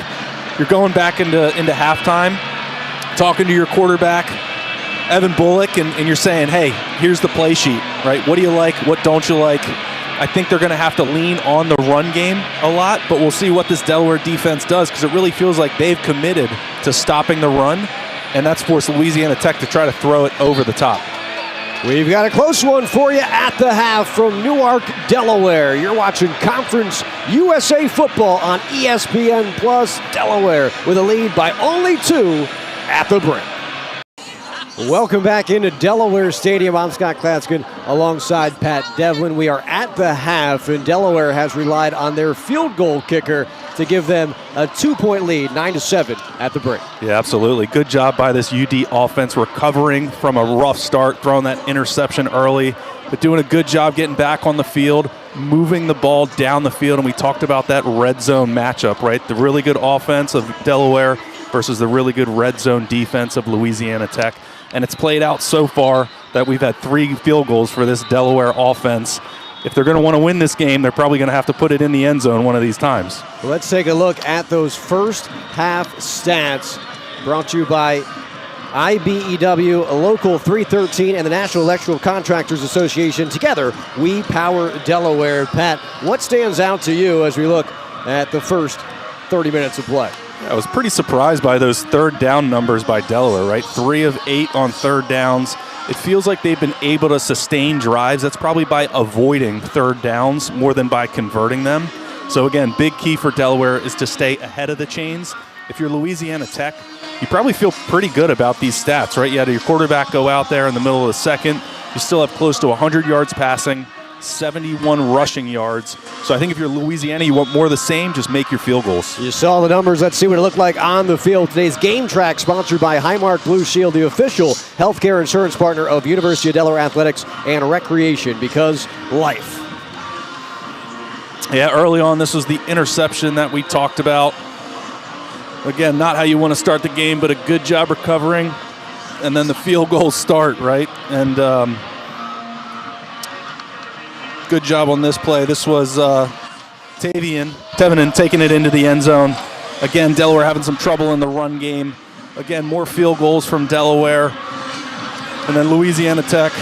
you're going back into halftime, talking to your quarterback, Evan Bullock, and you're saying, hey, here's the play sheet, right? What do you like? What don't you like? I think they're going to have to lean on the run game a lot, but we'll see what this Delaware defense does, because it really feels like they've committed to stopping the run, and that's forced Louisiana Tech to try to throw it over the top. We've got a close one for you at the half from Newark, Delaware. You're watching Conference USA football on ESPN Plus Delaware with a lead by only 2 at the break. Welcome back into Delaware Stadium. I'm Scott Klatzkin alongside Pat Devlin. We are at the half, and Delaware has relied on their field goal kicker to give them a 2-point lead, 9-7 at the break. Yeah, absolutely. Good job by this UD offense recovering from a rough start, throwing that interception early, but doing a good job getting back on the field, moving the ball down the field, and we talked about that red zone matchup, right? The really good offense of Delaware versus the really good red zone defense of Louisiana Tech. And it's played out so far that we've had 3 field goals for this Delaware offense. If they're going to want to win this game, they're probably going to have to put it in the end zone one of these times. Well, let's take a look at those first half stats brought to you by IBEW, Local 313, and the National Electrical Contractors Association. Together, we power Delaware. Pat, what stands out to you as we look at the first 30 minutes of play? I was pretty surprised by those 3rd down numbers by Delaware, right? 3 of 8 on 3rd downs. It feels like they've been able to sustain drives. That's probably by avoiding 3rd downs more than by converting them. So again, big key for Delaware is to stay ahead of the chains. If you're Louisiana Tech, you probably feel pretty good about these stats, right? You had your quarterback go out there in the middle of the second. You still have close to 100 yards passing, 71 rushing yards. So I think if you're Louisiana, you want more of the same, just make your field goals. You saw the numbers. Let's see what it looked like on the field. Today's game track sponsored by Highmark Blue Shield, the official healthcare insurance partner of University of Delaware Athletics and Recreation, because life. Yeah, early on, this was the interception that we talked about. Again, not how you want to start the game, but a good job recovering. And then the field goals start, right? And good job on this play. This was Tevin taking it into the end zone. Again, Delaware having some trouble in the run game. Again, more field goals from Delaware. And then Louisiana Tech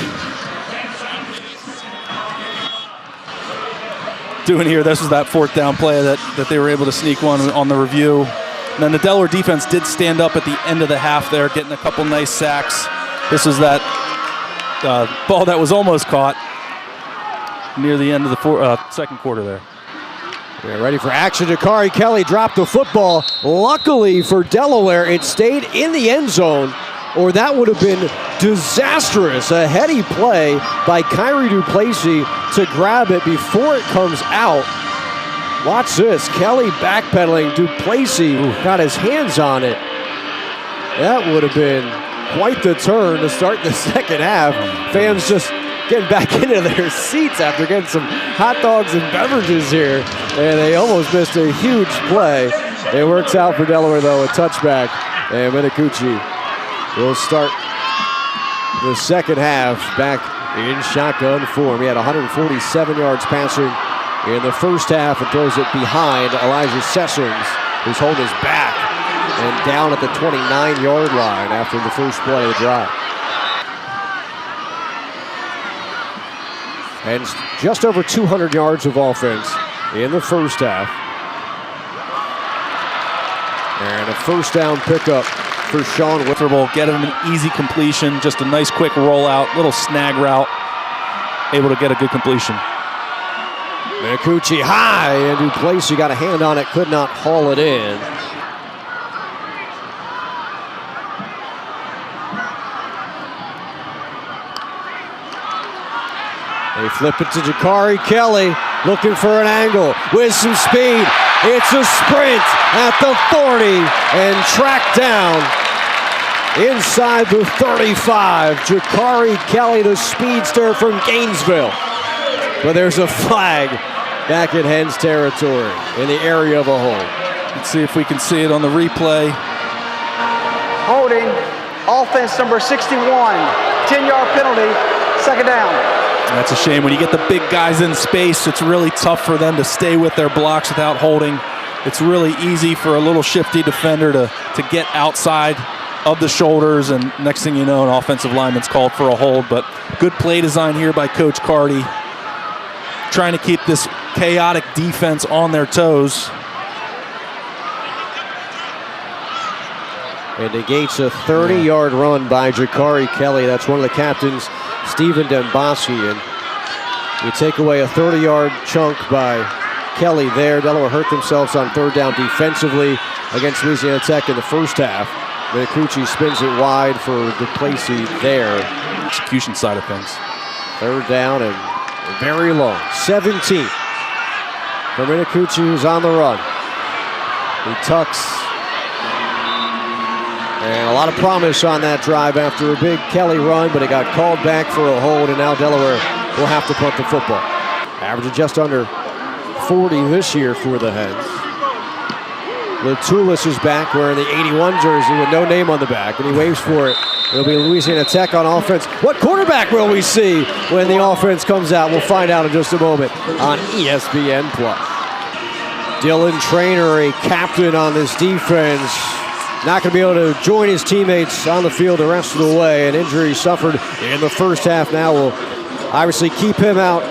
doing here. This was that 4th down play that they were able to sneak one on the review. And then the Delaware defense did stand up at the end of the half there, getting a couple nice sacks. This was that ball that was almost caught near the end of the second quarter there. Yeah, ready for action. Jakari Kelly dropped the football. Luckily for Delaware, it stayed in the end zone, or that would have been disastrous. A heady play by Kyrie Duplessis to grab it before it comes out. Watch this. Kelly backpedaling. Duplessis got his hands on it. That would have been quite the turn to start the second half. Fans just getting back into their seats after getting some hot dogs and beverages here. And they almost missed a huge play. It works out for Delaware, though, a touchback. And Minicucci will start the second half back in shotgun form. He had 147 yards passing in the first half and throws it behind Elijah Sessions, who's holding his back and down at the 29-yard line after the first play of the drive. And just over 200 yards of offense in the first half. And a first down pickup for Sean Witherable. Get him an easy completion, just a nice quick rollout, little snag route, able to get a good completion. Minicucci high, and Duplessis got a hand on it, could not haul it in. They flip it to Jakari Kelly, looking for an angle with some speed. It's a sprint at the 40 and tracked down inside the 35. Jakari Kelly, the speedster from Gainesville. But there's a flag back in Hens territory in the area of a hold. Let's see if we can see it on the replay. Holding, offense number 61, 10-yard penalty, second down. That's a shame. When you get the big guys in space, it's really tough for them to stay with their blocks without holding. It's really easy for a little shifty defender to get outside of the shoulders, and next thing you know, an offensive lineman's called for a hold. But good play design here by Coach Carty, trying to keep this chaotic defense on their toes. And negates a 30-yard run by Jakari Kelly. That's one of the captains, Stephen Dembosky. And you take away a 30-yard chunk by Kelly there. Delaware hurt themselves on third down defensively against Louisiana Tech in the first half. Minicucci spins it wide for Duplessis there. Execution side of things. Third down and very low. 17 for Minicucci, who's on the run. He tucks. And a lot of promise on that drive after a big Kelly run, but it got called back for a hold, and now Delaware will have to punt the football. Averaging just under 40 this year for the Hens. Latulis is back wearing the 81 jersey with no name on the back, and he waves for it. It'll be Louisiana Tech on offense. What quarterback will we see when the offense comes out? We'll find out in just a moment on ESPN+. Dylan Traynor, a captain on this defense, not going to be able to join his teammates on the field the rest of the way. An injury suffered in the first half now will obviously keep him out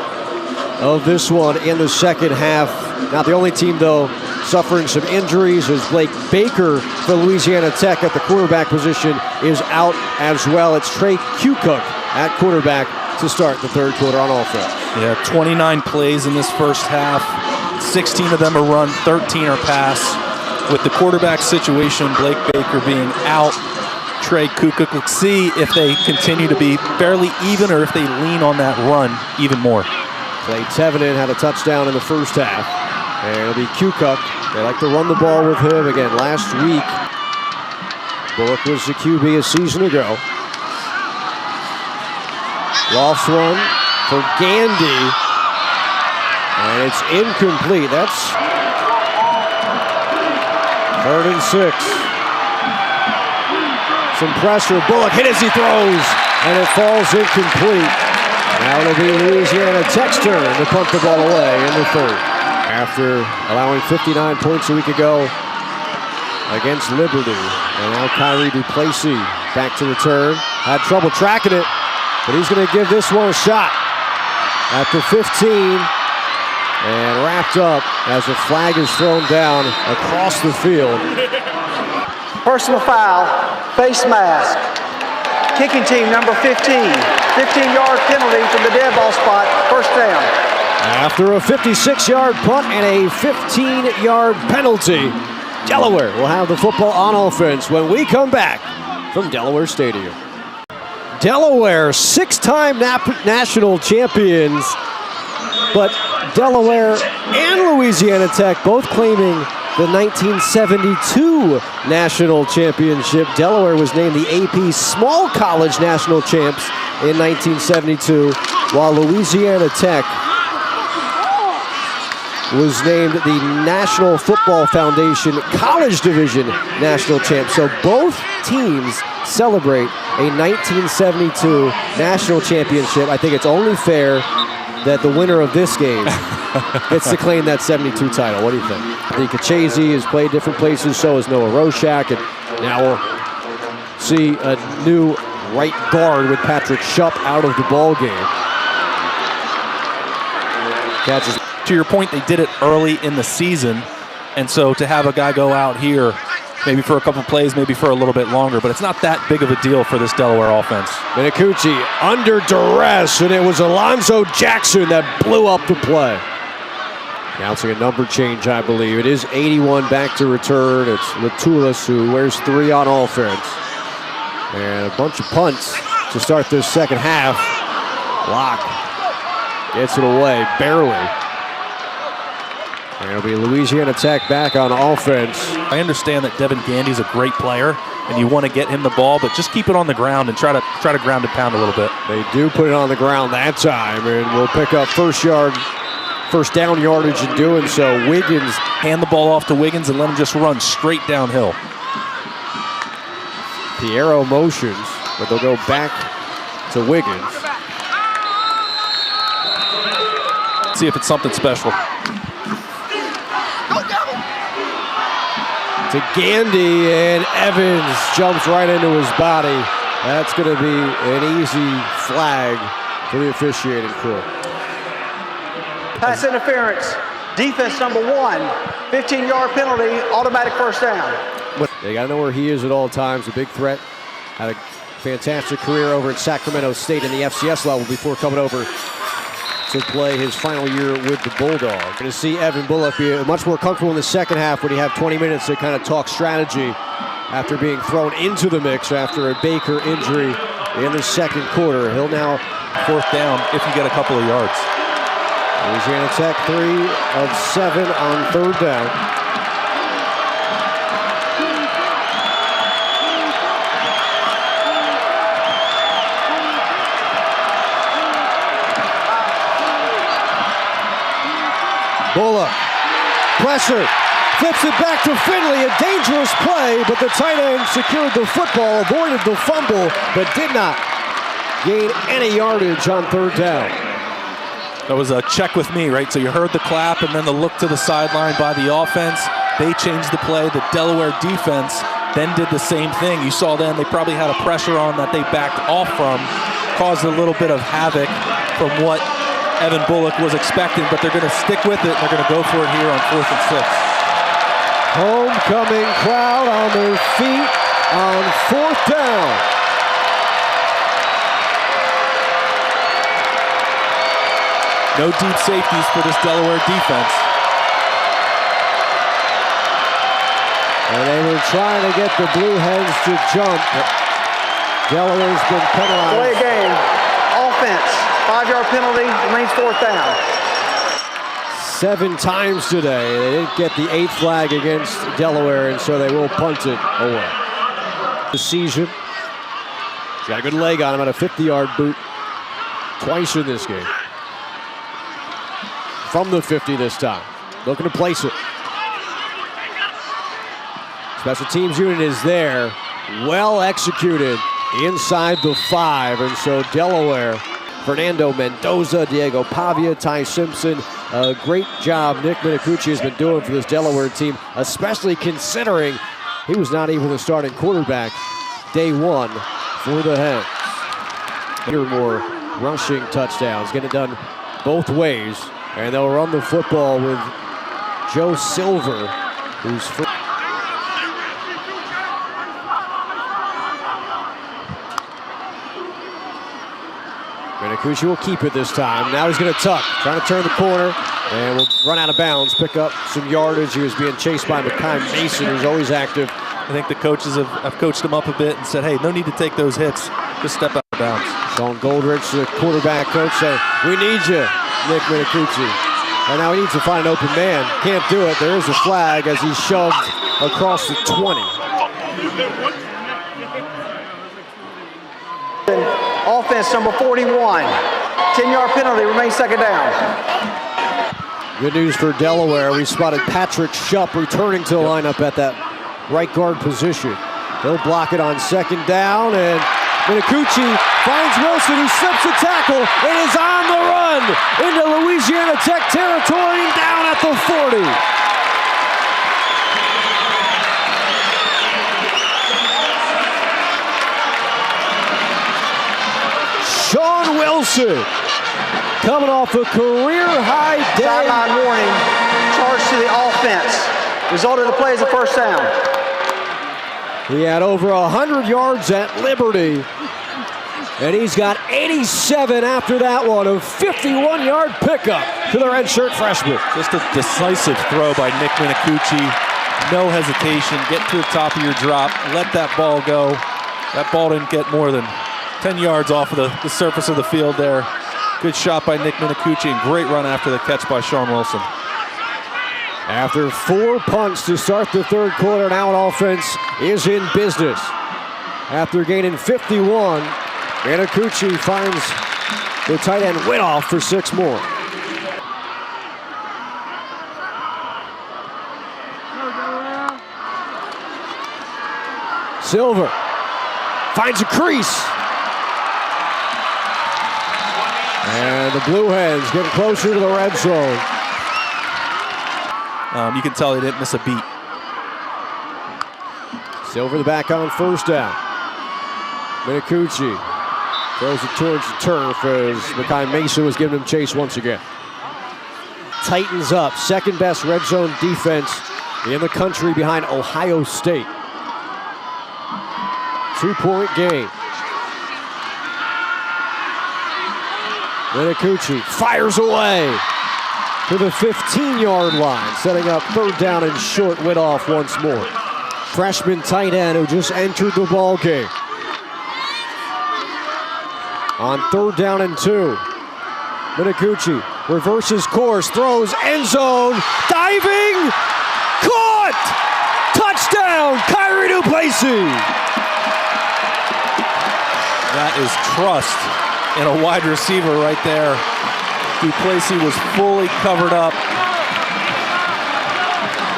of this one in the second half. Not the only team, though, suffering some injuries as Blake Baker for Louisiana Tech at the quarterback position is out as well. It's Trey Kukoc at quarterback to start the third quarter on offense. Yeah, 29 plays in this first half. 16 of them are run, 13 are pass. With the quarterback situation, Blake Baker being out, Trey Kukoc, let's see if they continue to be fairly even or if they lean on that run even more. Clay Tevenen had a touchdown in the first half. And it'll be Kukoc. They like to run the ball with him again. Last week, Bullock was the QB a season ago. Lofts one for Gandy. And it's incomplete. That's 3rd and 6. Some pressure. Bullock hit as he throws, and it falls incomplete. Now it'll be Louisiana Tech's turn to punt the ball away in the third. After allowing 59 points a week ago against Liberty. And now Kyrie Duplessis back to return. Had trouble tracking it, but he's going to give this one a shot at the 15. And wrapped up as a flag is thrown down across the field. Personal foul, face mask. kicking team, number 15. 15-yard penalty from the dead ball spot, first down. After a 56-yard punt and a 15-yard penalty, Delaware will have the football on offense when we come back from Delaware Stadium. Delaware, six-time national champions, but Delaware and Louisiana Tech both claiming the 1972 national championship. Delaware was named the AP Small College National Champs in 1972, while Louisiana Tech was named the National Football Foundation College Division National Champs. So both teams celebrate a 1972 national championship. I think it's only fair that the winner of this game gets to claim that 72 title. What do you think? The Kachese has played different places, so has Noah Roshak, and now we'll see a new right guard with Patrick Shupp out of the ball game. Catches. To your point, they did it early in the season, and so to have a guy go out here, maybe for a couple plays, maybe for a little bit longer, but it's not that big of a deal for this Delaware offense. Minicucci under duress, and it was Alonzo Jackson that blew up the play. Announcing a number change, I believe. It is 81 back to return. It's Latulis who wears 3 on offense. And a bunch of punts to start this second half. Locke gets it away, barely. And it'll be Louisiana Tech back on offense. I understand that Devin Gandy's a great player, and you want to get him the ball, but just keep it on the ground and try to ground and pound a little bit. They do put it on the ground that time, and we'll pick up first down yardage in doing so. Wiggins. Hand the ball off to Wiggins and let him just run straight downhill. Piero motions, but they'll go back to Wiggins. See if it's something special. To Gandy, and Evans jumps right into his body. That's going to be an easy flag for the officiating crew. Pass interference, defense number 1, 15-yard penalty, automatic first down. They got to know where he is at all times. A big threat. Had a fantastic career over at Sacramento State in the FCS level before coming over to play his final year with the Bulldogs. Going to see Evan Bullock be much more comfortable in the second half when you have 20 minutes to kind of talk strategy after being thrown into the mix after a Baker injury in the second quarter. He'll now fourth down if you get a couple of yards. Louisiana Tech 3 of 7 on third down. Bullock, pressure, flips it back to Finley, a dangerous play, but the tight end secured the football, avoided the fumble, but did not gain any yardage on third down. That was a check with me, right? So you heard the clap and then the look to the sideline by the offense. They changed the play. The Delaware defense then did the same thing. You saw then they probably had a pressure on that they backed off from, caused a little bit of havoc from what Evan Bullock was expecting, but they're going to stick with it, and they're going to go for it here on 4th and 6. Homecoming crowd on their feet on 4th down. No deep safeties for this Delaware defense. And they were trying to get the Blue Hens to jump. Delaware's been penalized. Play a game. Offense. 5-yard penalty, remains 4th down. 7 times today. They didn't get the 8th flag against Delaware, and so they will punt it away. The season. He's got a good leg on him at a 50-yard boot. Twice in this game. From the 50 this time. Looking to place it. Special teams unit is there. Well executed inside the 5, and so Delaware, Fernando Mendoza, Diego Pavia, Ty Simpson. A great job Nick Minicucci has been doing for this Delaware team, especially considering he was not even the starting quarterback day 1 for the Hens. Here more rushing touchdowns. Get it done both ways, and they'll run the football with Joe Silver, who's Minicucci will keep it this time. Now he's going to tuck, trying to turn the corner, and will run out of bounds, pick up some yardage. He was being chased by Makai Mason, who's always active. I think the coaches have coached him up a bit and said, hey, no need to take those hits. Just step out of bounds. Sean Goldrich, the quarterback coach, said, we need you, Nick Minicucci. And now he needs to find an open man. Can't do it. There is a flag as he's shoved across the 20. Offense number 41. 10-yard penalty, remains second down. Good news for Delaware. We spotted Patrick Shupp returning to the lineup at that right guard position. He'll block it on second down, and Minicucci finds Wilson, who slips a tackle and is on the run into Louisiana Tech territory and down at the 40. Sean Wilson coming off a career-high day. Sideline warning, charge to the offense. Result of the play is a first down. He had over 100 yards at Liberty, and he's got 87 after that one, a 51-yard pickup to the redshirt freshman. Just a decisive throw by Nick Minicucci. No hesitation, get to the top of your drop, let that ball go. That ball didn't get more than 10 yards off of the surface of the field there. Good shot by Nick Minicucci and great run after the catch by Sean Wilson. After 4 punts to start the third quarter, now an offense is in business. After gaining 51, Minicucci finds the tight end Winoff for 6 more. Silver finds a crease. And the Blue Hens getting closer to the red zone. You can tell he didn't miss a beat. Silver the back on first down. Minicucci throws it towards the turf as Makai Mason was giving him chase once again. Tightens up, second best red zone defense in the country behind Ohio State. 2-point game. Minicucci fires away to the 15-yard line, setting up third down and short. Winoff once more. Freshman tight end who just entered the ball game. On third down and 2, Minicucci reverses course, throws end zone, diving, caught, touchdown, Kyrie Duplessis. That is trust in a wide receiver right there. Duplessis was fully covered up.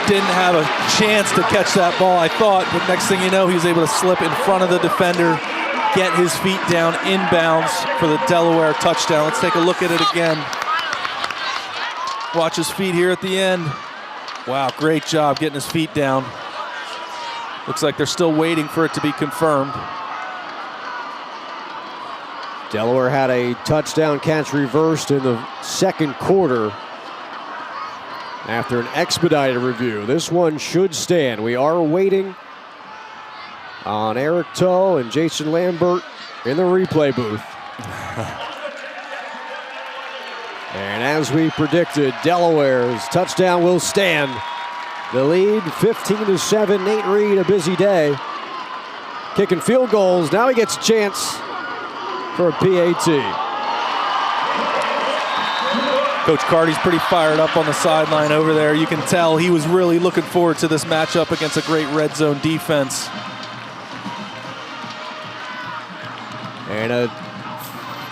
Didn't have a chance to catch that ball, I thought, but next thing you know, he was able to slip in front of the defender, get his feet down inbounds for the Delaware touchdown. Let's take a look at it again. Watch his feet here at the end. Wow, great job getting his feet down. Looks like they're still waiting for it to be confirmed. Delaware had a touchdown catch reversed in the second quarter after an expedited review. This one should stand. We are waiting on Eric Toe and Jason Lambert in the replay booth. And as we predicted, Delaware's touchdown will stand. The lead 15-7. Nate Reed, a busy day. Kicking field goals. Now he gets a chance for a PAT. Coach Carty's pretty fired up on the sideline over there. You can tell he was really looking forward to this matchup against a great red zone defense. And a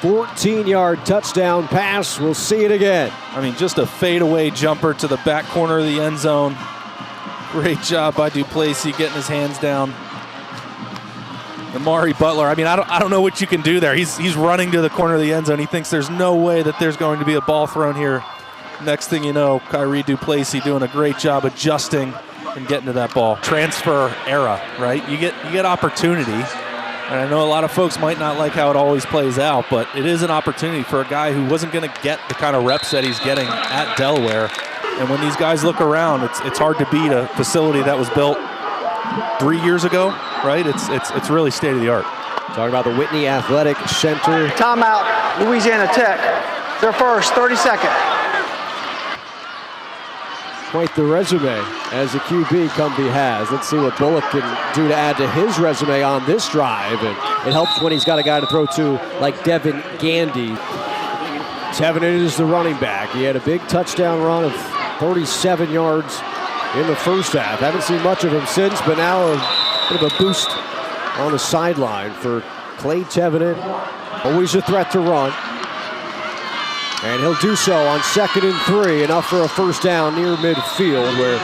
14-yard touchdown pass. We'll see it again. I mean, just a fadeaway jumper to the back corner of the end zone. Great job by Duplessis getting his hands down. Amari Butler, I mean, I don't know what you can do there. He's running to the corner of the end zone. He thinks there's no way that there's going to be a ball thrown here. Next thing you know, Kyrie Duplessis doing a great job adjusting and getting to that ball. Transfer era, right? You get opportunity. And I know a lot of folks might not like how it always plays out, but it is an opportunity for a guy who wasn't going to get the kind of reps that he's getting at Delaware. And when these guys look around, it's hard to beat a facility that was built 3 years ago, right? It's really state of the art. Talking about the Whitney Athletic Center. Timeout, Louisiana Tech. Their first, 30 seconds. Quite the resume as a QB Cumbie has. Let's see what Bullock can do to add to his resume on this drive. And it helps when he's got a guy to throw to like Devin Gandy. Tevin is the running back. He had a big touchdown run of 37 yards in the first half. Haven't seen much of him since, but now a bit of a boost on the sideline for Clay Tevin. Always a threat to run. And he'll do so on 2nd and 3, enough for a first down near midfield where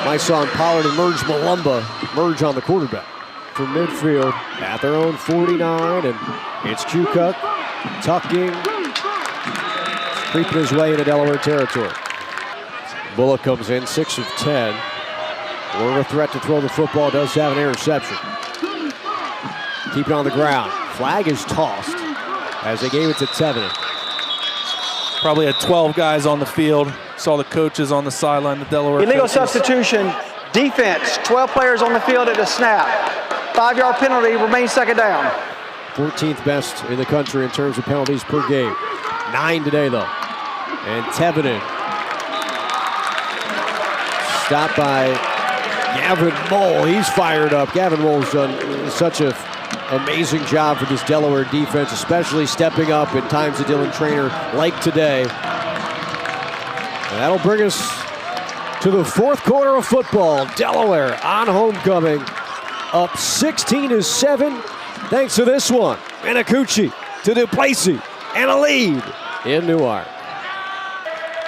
my son Pollard and Malumba merge on the quarterback. From midfield at their own 49, and it's Q-Cup tucking, creeping his way into Delaware territory. Bullock comes in 6 of 10. More of a threat to throw the football, does have an interception. Keep it on the ground. Flag is tossed as they gave it to Tevin. Probably had 12 guys on the field. Saw the coaches on the sideline, the Delaware Illegal coaches. substitution, defense, 12 players on the field at the snap. 5-yard penalty, remains second down. 14th best in the country in terms of penalties per game. 9 today, though. And Tevin stopped by Gavin Mole. He's fired up. Gavin Mole's done such an amazing job for this Delaware defense, especially stepping up in times of Dylan Trainer like today. And that'll bring us to the 4th quarter of football. Delaware on homecoming, up 16-7. Thanks to this one, Minicucci to Duplessis, and a lead in Newark.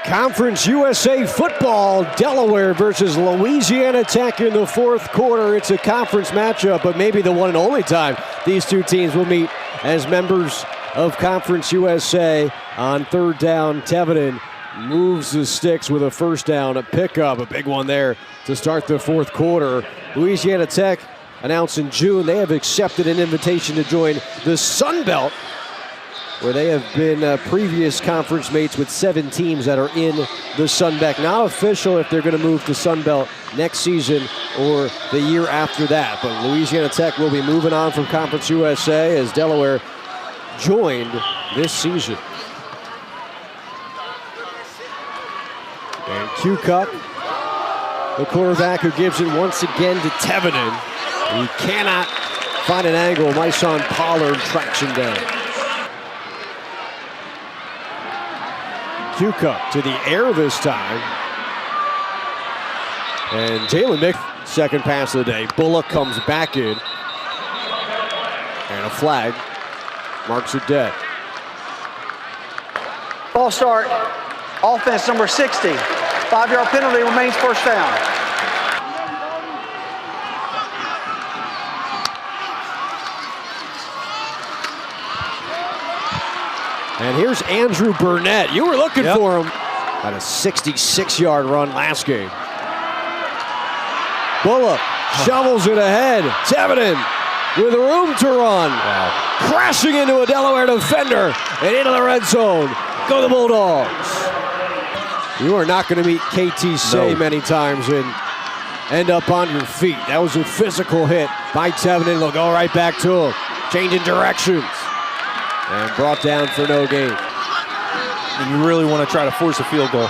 Conference USA football, Delaware versus Louisiana Tech in the 4th quarter. It's a conference matchup, but maybe the one and only time these two teams will meet as members of Conference USA. On 3rd down, Tevin moves the sticks with a first down, a pickup, a big one there to start the 4th quarter. Louisiana Tech announced in June they have accepted an invitation to join the Sun Belt, where they have been previous conference mates with 7 teams that are in the Sun Belt. Not official if they're going to move to Sun Belt next season or the year after that. But Louisiana Tech will be moving on from Conference USA as Delaware joined this season. And Q-Cup, the quarterback who gives it once again to Tevin. He cannot find an angle. My son Pollard tracks him down. Q-Cup to the air this time. And Jalen Mick, second pass of the day. Bullock comes back in. And a flag marks it dead. Ball start, offense number 60. 5-yard penalty, remains first down. And here's Andrew Burnett. You were looking for him. Had a 66-yard run last game. Bullock shovels it ahead. Tevin with room to run. Wow. Crashing into a Delaware defender and into the red zone. Go the Bulldogs. You are not going to meet KT Say many times and end up on your feet. That was a physical hit by Tevin. They'll go right back to him. Changing directions. And brought down for no gain. And you really want to try to force a field goal.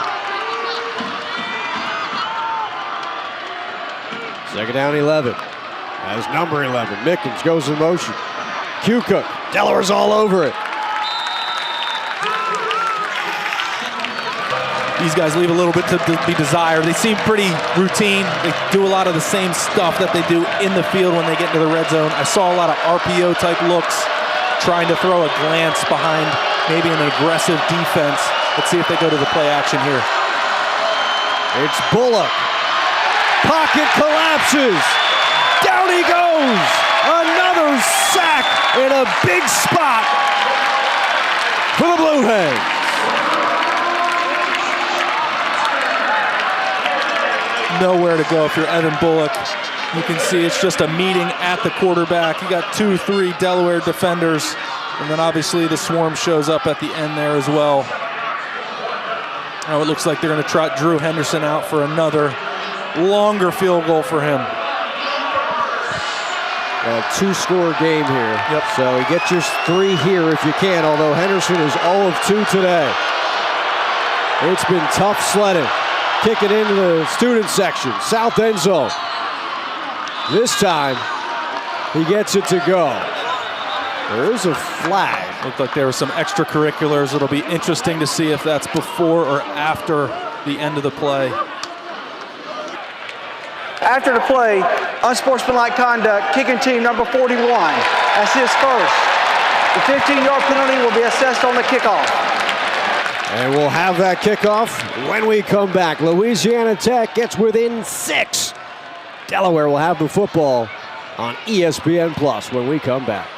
Second down, 11. As number 11, Mickens goes in motion. Q-Cook, Delaware's all over it. These guys leave a little bit to be desired. They seem pretty routine. They do a lot of the same stuff that they do in the field when they get into the red zone. I saw a lot of RPO type looks, trying to throw a glance behind maybe an aggressive defense. Let's see if they go to the play action here. It's Bullock. Pocket collapses. Down he goes. Another sack in a big spot for the Blue Hens. Nowhere to go if you're Evan Bullock. You can see it's just a meeting at the quarterback. You got 2-3 Delaware defenders, and then obviously the swarm shows up at the end there as well. Now it looks like they're going to trot Drew Henderson out for another longer field goal for him. a two-score game here. Yep. So you get your 3 here if you can, although Henderson is 0 of 2 today. It's been tough sledding. Kicking into the student section, south end zone. This time, he gets it to go. There is a flag. Looked like there were some extracurriculars. It'll be interesting to see if that's before or after the end of the play. After the play, unsportsmanlike conduct, kicking team number 41. That's his first. The 15-yard penalty will be assessed on the kickoff. And we'll have that kickoff when we come back. Louisiana Tech gets within 6. Delaware will have the football on ESPN Plus when we come back.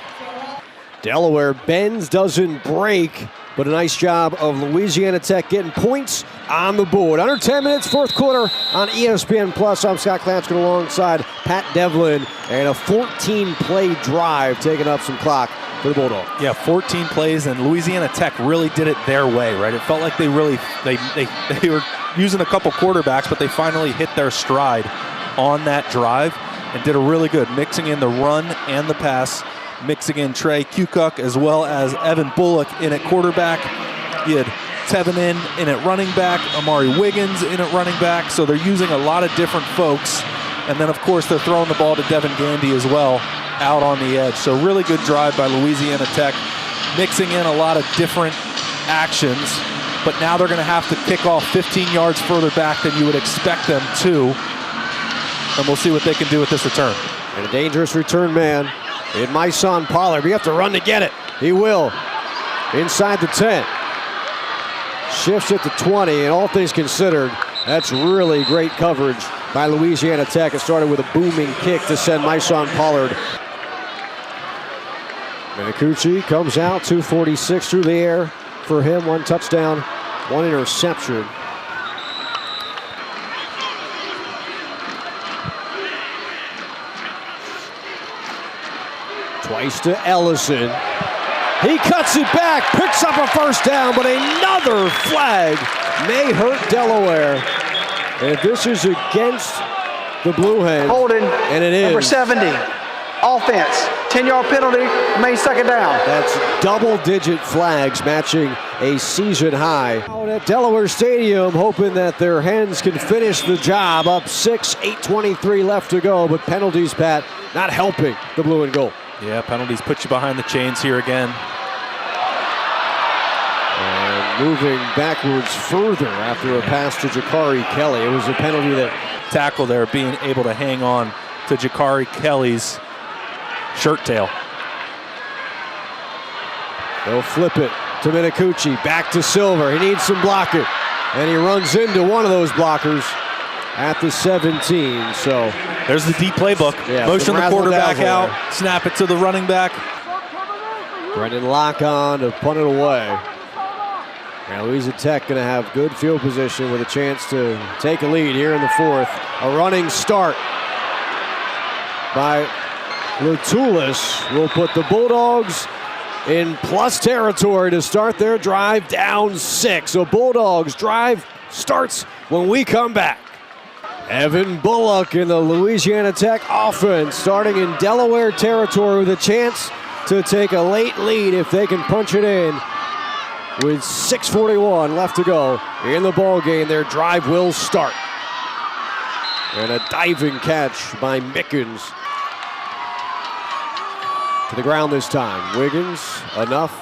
Delaware bends, doesn't break, but a nice job of Louisiana Tech getting points on the board. Under 10 minutes, fourth quarter on ESPN Plus. I'm Scott Klatzkin alongside Pat Devlin, and a 14-play drive taking up some clock for the Bulldogs. Yeah, 14 plays, and Louisiana Tech really did it their way, right? It felt like they were using a couple quarterbacks, but they finally hit their stride on that drive and did a really good mixing in the run and the pass, mixing in Trey Kukuk as well as Evan Bullock in at quarterback. You had Tevin in at running back, Amari Wiggins in at running back, so they're using a lot of different folks. And then, of course, they're throwing the ball to Devin Gandy as well out on the edge. So really good drive by Louisiana Tech, mixing in a lot of different actions. But now they're going to have to kick off 15 yards further back than you would expect them to. And we'll see what they can do with this return. And a dangerous return man in my son Pollard. We have to run to get it. He will. Inside the 10. Shifts at the 20, and all things considered, that's really great coverage by Louisiana Tech. It started with a booming kick to send my son Pollard. Minicucci comes out, 246 through the air for him. 1 touchdown, 1 interception. Twice to Ellison. He cuts it back, picks up a first down, but another flag may hurt Delaware. And this is against the Blue Hens. Holding, and it is. Number 70, offense. 10-yard penalty, remains second down. That's double-digit flags matching a season high. Out at Delaware Stadium, hoping that their Hens can finish the job. Up 6, 8:23 left to go, but penalties, Pat, not helping the blue and gold. Yeah, penalties put you behind the chains here again. And moving backwards further after a pass to Jakari Kelly. It was a penalty that tackle there, being able to hang on to Jakari Kelly's shirt tail. They'll flip it to Minicucci, back to Silver. He needs some blocking, and he runs into one of those blockers at the 17. So there's the deep playbook. Yeah, motion the quarterback out, snap it to the running back. Brendan Locke on to punt it away. And Louisiana Tech going to have good field position with a chance to take a lead here in the fourth. A running start by Latulis will put the Bulldogs in plus territory to start their drive, down 6. So Bulldogs drive starts when we come back. Evan Bullock in the Louisiana Tech offense starting in Delaware territory with a chance to take a late lead if they can punch it in. With 6:41 left to go in the ball game, their drive will start. And a diving catch by Mickens. To the ground this time. Wiggins, enough.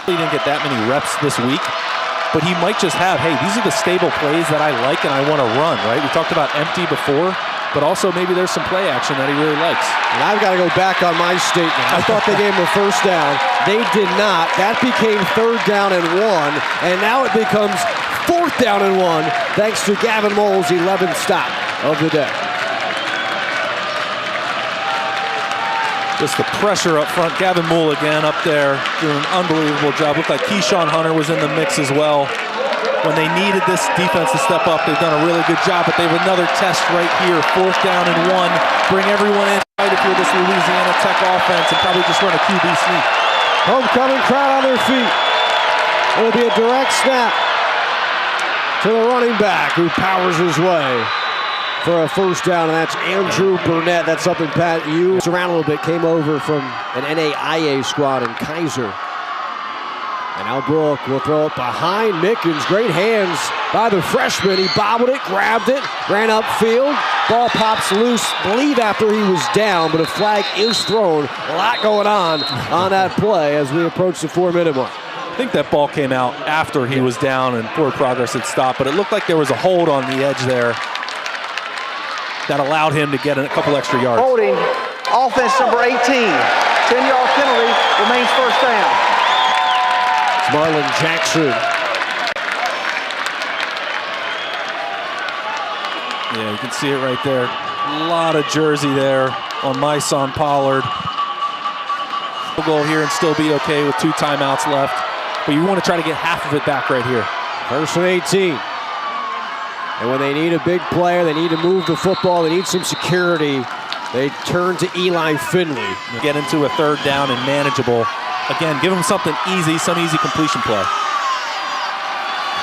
He didn't get that many reps this week, but he might just have, hey, these are the stable plays that I like and I want to run, right? We talked about empty before, but also maybe there's some play action that he really likes. And I've got to go back on my statement. I thought they gave him a first down. They did not. That became 3rd down and 1, and now it becomes 4th down and 1, thanks to Gavin Moll's 11th stop of the day. Just the pressure up front. Gavin Moll again up there doing an unbelievable job. Looked like Keyshawn Hunter was in the mix as well. When they needed this defense to step up, they've done a really good job, but they have another test right here. 4th down and 1. Bring everyone in right if you're this Louisiana Tech offense and probably just run a QB sneak. Homecoming crowd on their feet. It'll be a direct snap to the running back who powers his way for a first down, and that's Andrew Burnett. That's something, Pat, you around a little bit, came over from an NAIA squad in Kaiser. And now Book will throw it behind Mickens. Great hands by the freshman. He bobbled it, grabbed it, ran upfield. Ball pops loose, I believe after he was down, but a flag is thrown. A lot going on that play as we approach the 4-minute mark. I think that ball came out after he was down and forward progress had stopped, but it looked like there was a hold on the edge there that allowed him to get a couple extra yards. Holding, offense number 18. 10-yard penalty, remains first down. It's Marlon Jackson. Yeah, you can see it right there. A lot of jersey there on Myson Pollard. We'll go here and still be okay with 2 timeouts left, but you want to try to get half of it back right here. First and 18. And when they need a big player, they need to move the football, they need some security, they turn to Eli Finley. Get into a third down and manageable. Again, give them something easy, some easy completion play.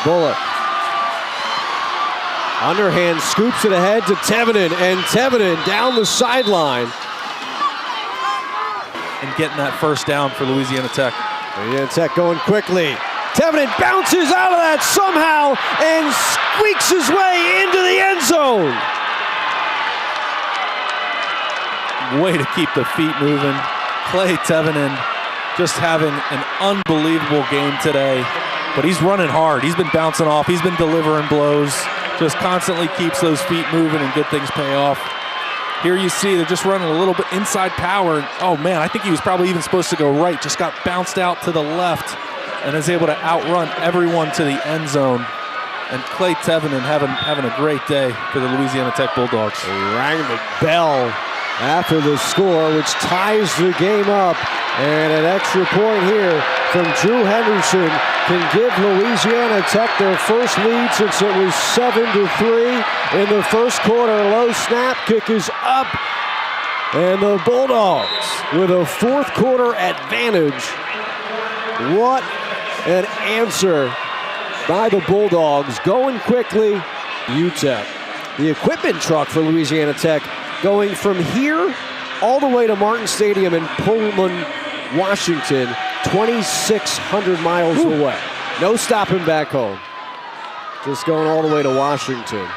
Bullock. Underhand scoops it ahead to Tevinen, and Tevinen down the sideline. And getting that first down for Louisiana Tech. Louisiana Tech going quickly. Tevinen bounces out of that somehow and squeaks his way into the end zone. Way to keep the feet moving. Clay Tevinen just having an unbelievable game today, but he's running hard. He's been bouncing off. He's been delivering blows. Just constantly keeps those feet moving and good things pay off. Here you see they're just running a little bit inside power. Oh man, I think he was probably even supposed to go right. Just got bounced out to the left and is able to outrun everyone to the end zone. And Clay Tevinen having a great day for the Louisiana Tech Bulldogs. They rang the bell after the score, which ties the game up. And an extra point here from Drew Henderson can give Louisiana Tech their first lead since it was 7-3 in the first quarter. Low snap, kick is up, and the Bulldogs with a fourth quarter advantage. What an answer by the Bulldogs, going quickly. UTEP, the equipment truck for Louisiana Tech, going from here all the way to Martin Stadium in Pullman, Washington, 2,600 miles away. No stopping back home. Just going all the way to Washington.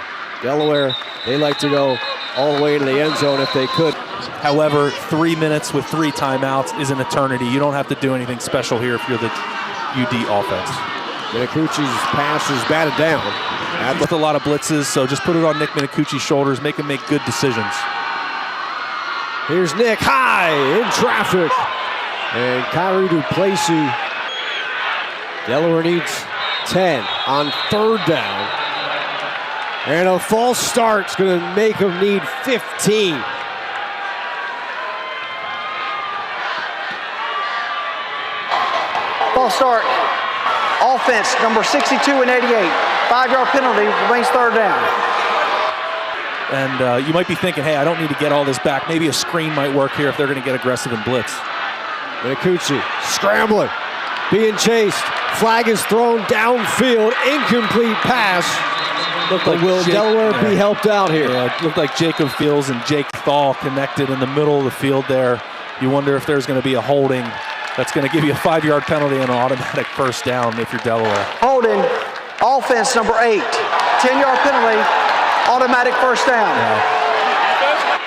Delaware, they like to go all the way to the end zone if they could. However, 3 minutes with 3 timeouts is an eternity. You don't have to do anything special here if you're the UD offense. Minicucci's pass is batted down. With a lot of blitzes, so just put it on Nick Minicucci's shoulders, make him make good decisions. Here's Nick high in traffic. And Kyrie Duplessis. Delaware needs 10 on third down. And a false start's going to make them need 15. False start. Offense number 62 and 88. 5-yard penalty, remains third down. And you might be thinking, hey, I don't need to get all this back. Maybe a screen might work here if they're going to get aggressive and blitz. Minicucci scrambling, being chased. Flag is thrown downfield, incomplete pass. Looked like will Delaware be helped out here? Yeah, it looked like Jacob Fields and Jake Thal connected in the middle of the field there. You wonder if there's going to be a holding that's going to give you a 5-yard penalty and an automatic first down if you're Delaware. Holding, offense number 8. 10-yard penalty, automatic first down. Yeah.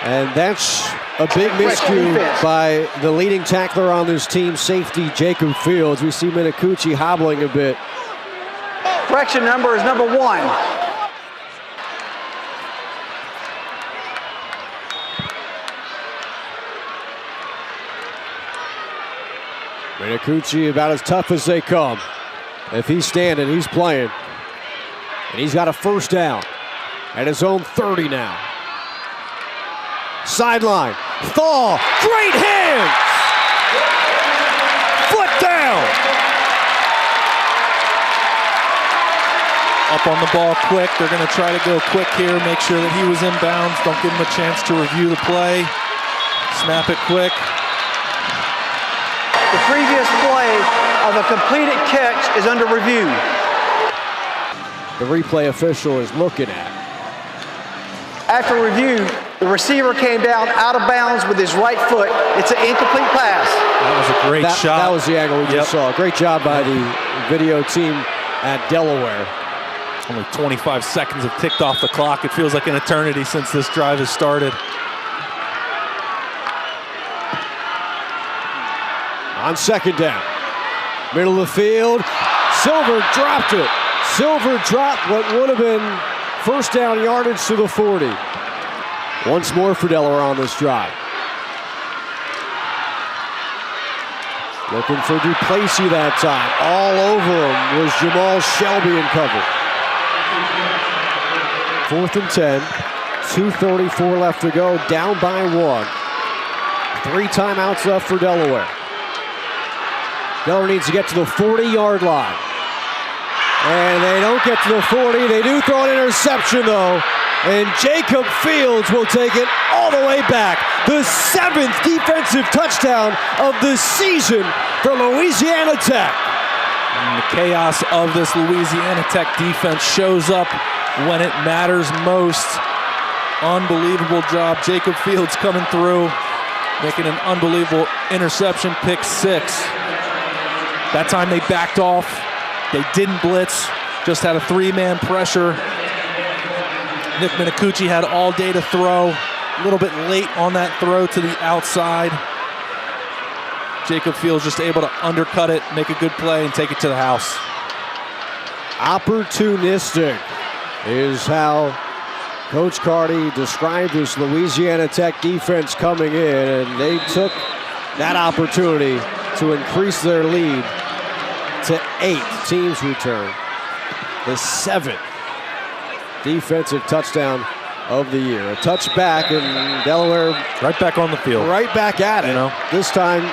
And that's a big miscue by the leading tackler on this team, safety Jacob Fields. We see Minicucci hobbling a bit. Correction number is number 1. Minicucci about as tough as they come. If he's standing, he's playing. And he's got a first down at his own 30 now. Sideline, Thal, great hands! Foot down! Up on the ball quick. They're going to try to go quick here, make sure that he was inbounds. Don't give him a chance to review the play. Snap it quick. The previous play of a completed catch is under review. The replay official is looking at. After review, the receiver came down out of bounds with his right foot. It's an incomplete pass. That was a great shot. That was the angle we just saw. Great job by the video team at Delaware. Only 25 seconds have ticked off the clock. It feels like an eternity since this drive has started. On second down, middle of the field, Silver dropped it. Silver dropped what would have been first down yardage to the 40. Once more for Delaware on this drive. Looking for Duplessis that time. All over him was Jamal Shelby in cover. 4th and 10, 2:34 left to go, down by 1. 3 timeouts left for Delaware. Delaware needs to get to the 40-yard line. And they don't get to the 40. They do throw an interception, though. And Jacob Fields will take it all the way back. The 7th defensive touchdown of the season for Louisiana Tech. And the chaos of this Louisiana Tech defense shows up when it matters most. Unbelievable job. Jacob Fields coming through, making an unbelievable interception, pick 6. That time they backed off. They didn't blitz, just had a 3-man pressure. Nick Minicucci had all day to throw. A little bit late on that throw to the outside. Jacob Fields just able to undercut it, make a good play, and take it to the house. Opportunistic is how Coach Carty described this Louisiana Tech defense coming in, and they took that opportunity to increase their lead to 8. Teams return the 7th defensive touchdown of the year. A touchback, and Delaware right back on the field. Right back at it. You know? This time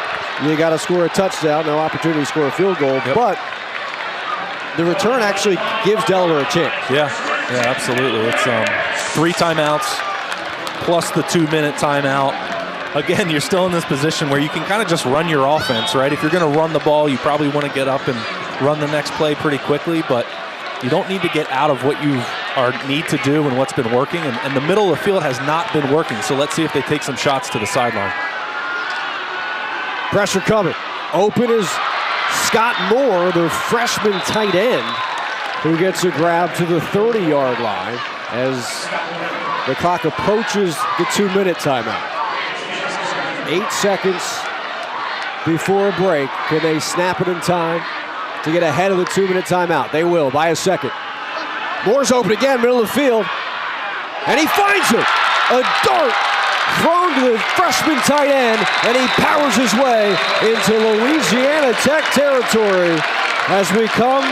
you got to score a touchdown, no opportunity to score a field goal, but the return actually gives Delaware a chance. Yeah, absolutely. It's 3 timeouts plus the 2-minute timeout. Again, you're still in this position where you can kind of just run your offense, right? If you're going to run the ball, you probably want to get up and run the next play pretty quickly, but you don't need to get out of what you need to do and what's been working. And the middle of the field has not been working, so let's see if they take some shots to the sideline. Pressure coming. Open is Scott Moore, the freshman tight end, who gets a grab to the 30-yard line as the clock approaches the 2-minute timeout. 8 seconds before a break. Can they snap it in time to get ahead of the 2-minute timeout? They will by a second. Moore's open again, middle of the field, and he finds it. A dart thrown to the freshman tight end, and he powers his way into Louisiana Tech territory as we come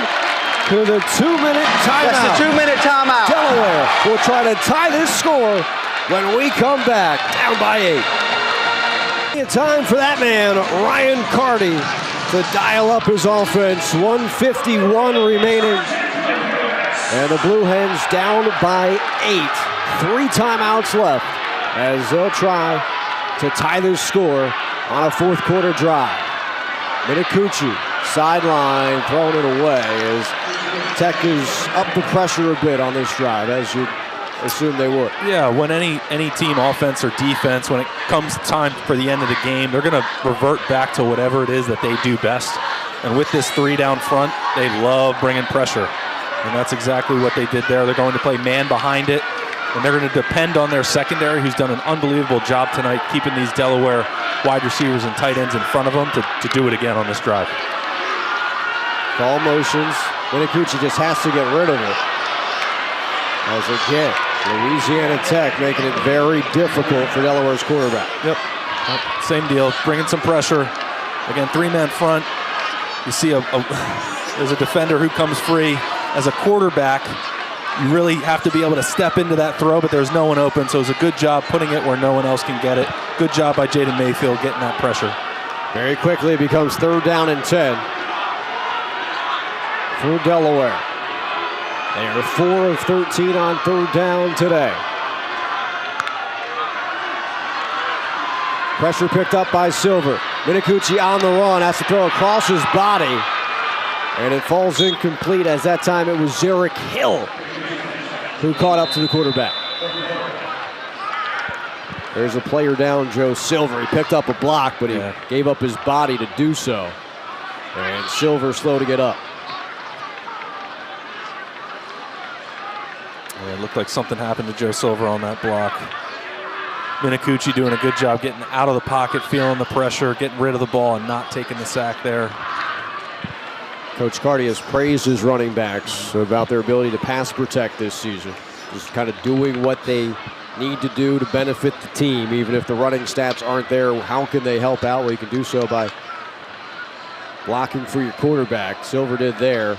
to the 2-minute timeout. That's the 2-minute timeout. Delaware will try to tie this score when we come back, down by 8. Time for that man, Ryan Carty, to dial up his offense. 1:51 remaining. And the Blue Hens down by 8. 3 timeouts left as they'll try to tie this score on a 4th quarter drive. Minicucci, sideline, throwing it away as Tech is up the pressure a bit on this drive, as you'd assume they would. Yeah, when any team, offense or defense, when it comes time for the end of the game, they're going to revert back to whatever it is that they do best. And with this 3 down front, they love bringing pressure. And that's exactly what they did there. They're going to play man behind it, and they're going to depend on their secondary, who's done an unbelievable job tonight keeping these Delaware wide receivers and tight ends in front of them to do it again on this drive. Ball motions. Minicucci just has to get rid of it. As again, Louisiana Tech making it very difficult for Delaware's quarterback. Yep. Same deal. Bringing some pressure. Again, 3-man front. You see there's a defender who comes free. As a quarterback, you really have to be able to step into that throw, but there's no one open, so it's a good job putting it where no one else can get it. Good job by Jaden Mayfield getting that pressure. Very quickly it becomes 3rd down and 10 for Delaware. They are 4 of 13 on 3rd down today. Pressure picked up by Silver. Minicucci on the run, has to throw across his body. And it falls incomplete, as that time it was Zarek Hill who caught up to the quarterback. There's a player down, Joe Silver. He picked up a block, but he gave up his body to do so. And Silver slow to get up. Yeah, it looked like something happened to Joe Silver on that block. Minicucci doing a good job getting out of the pocket, feeling the pressure, getting rid of the ball, and not taking the sack there. Coach Carty has praised his running backs about their ability to pass protect this season. Just kind of doing what they need to do to benefit the team. Even if the running stats aren't there, how can they help out? Well, you can do so by blocking for your quarterback. Silver did there.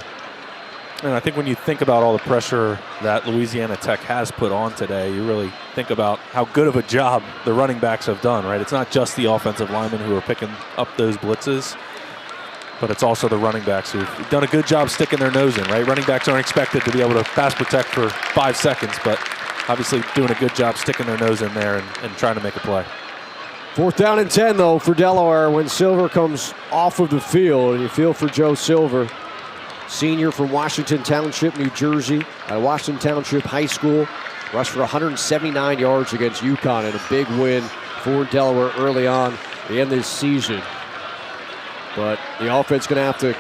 And I think when you think about all the pressure that Louisiana Tech has put on today, you really think about how good of a job the running backs have done, right? It's not just the offensive linemen who are picking up those blitzes, but it's also the running backs who've done a good job sticking their nose in, right? Running backs aren't expected to be able to pass protect for 5 seconds, but obviously doing a good job sticking their nose in there and trying to make a play. 4th down and 10, though, for Delaware when Silver comes off of the field. And you feel for Joe Silver, senior from Washington Township, New Jersey, at Washington Township High School. Rushed for 179 yards against UConn in a big win for Delaware early on in this season. But the offense going to have to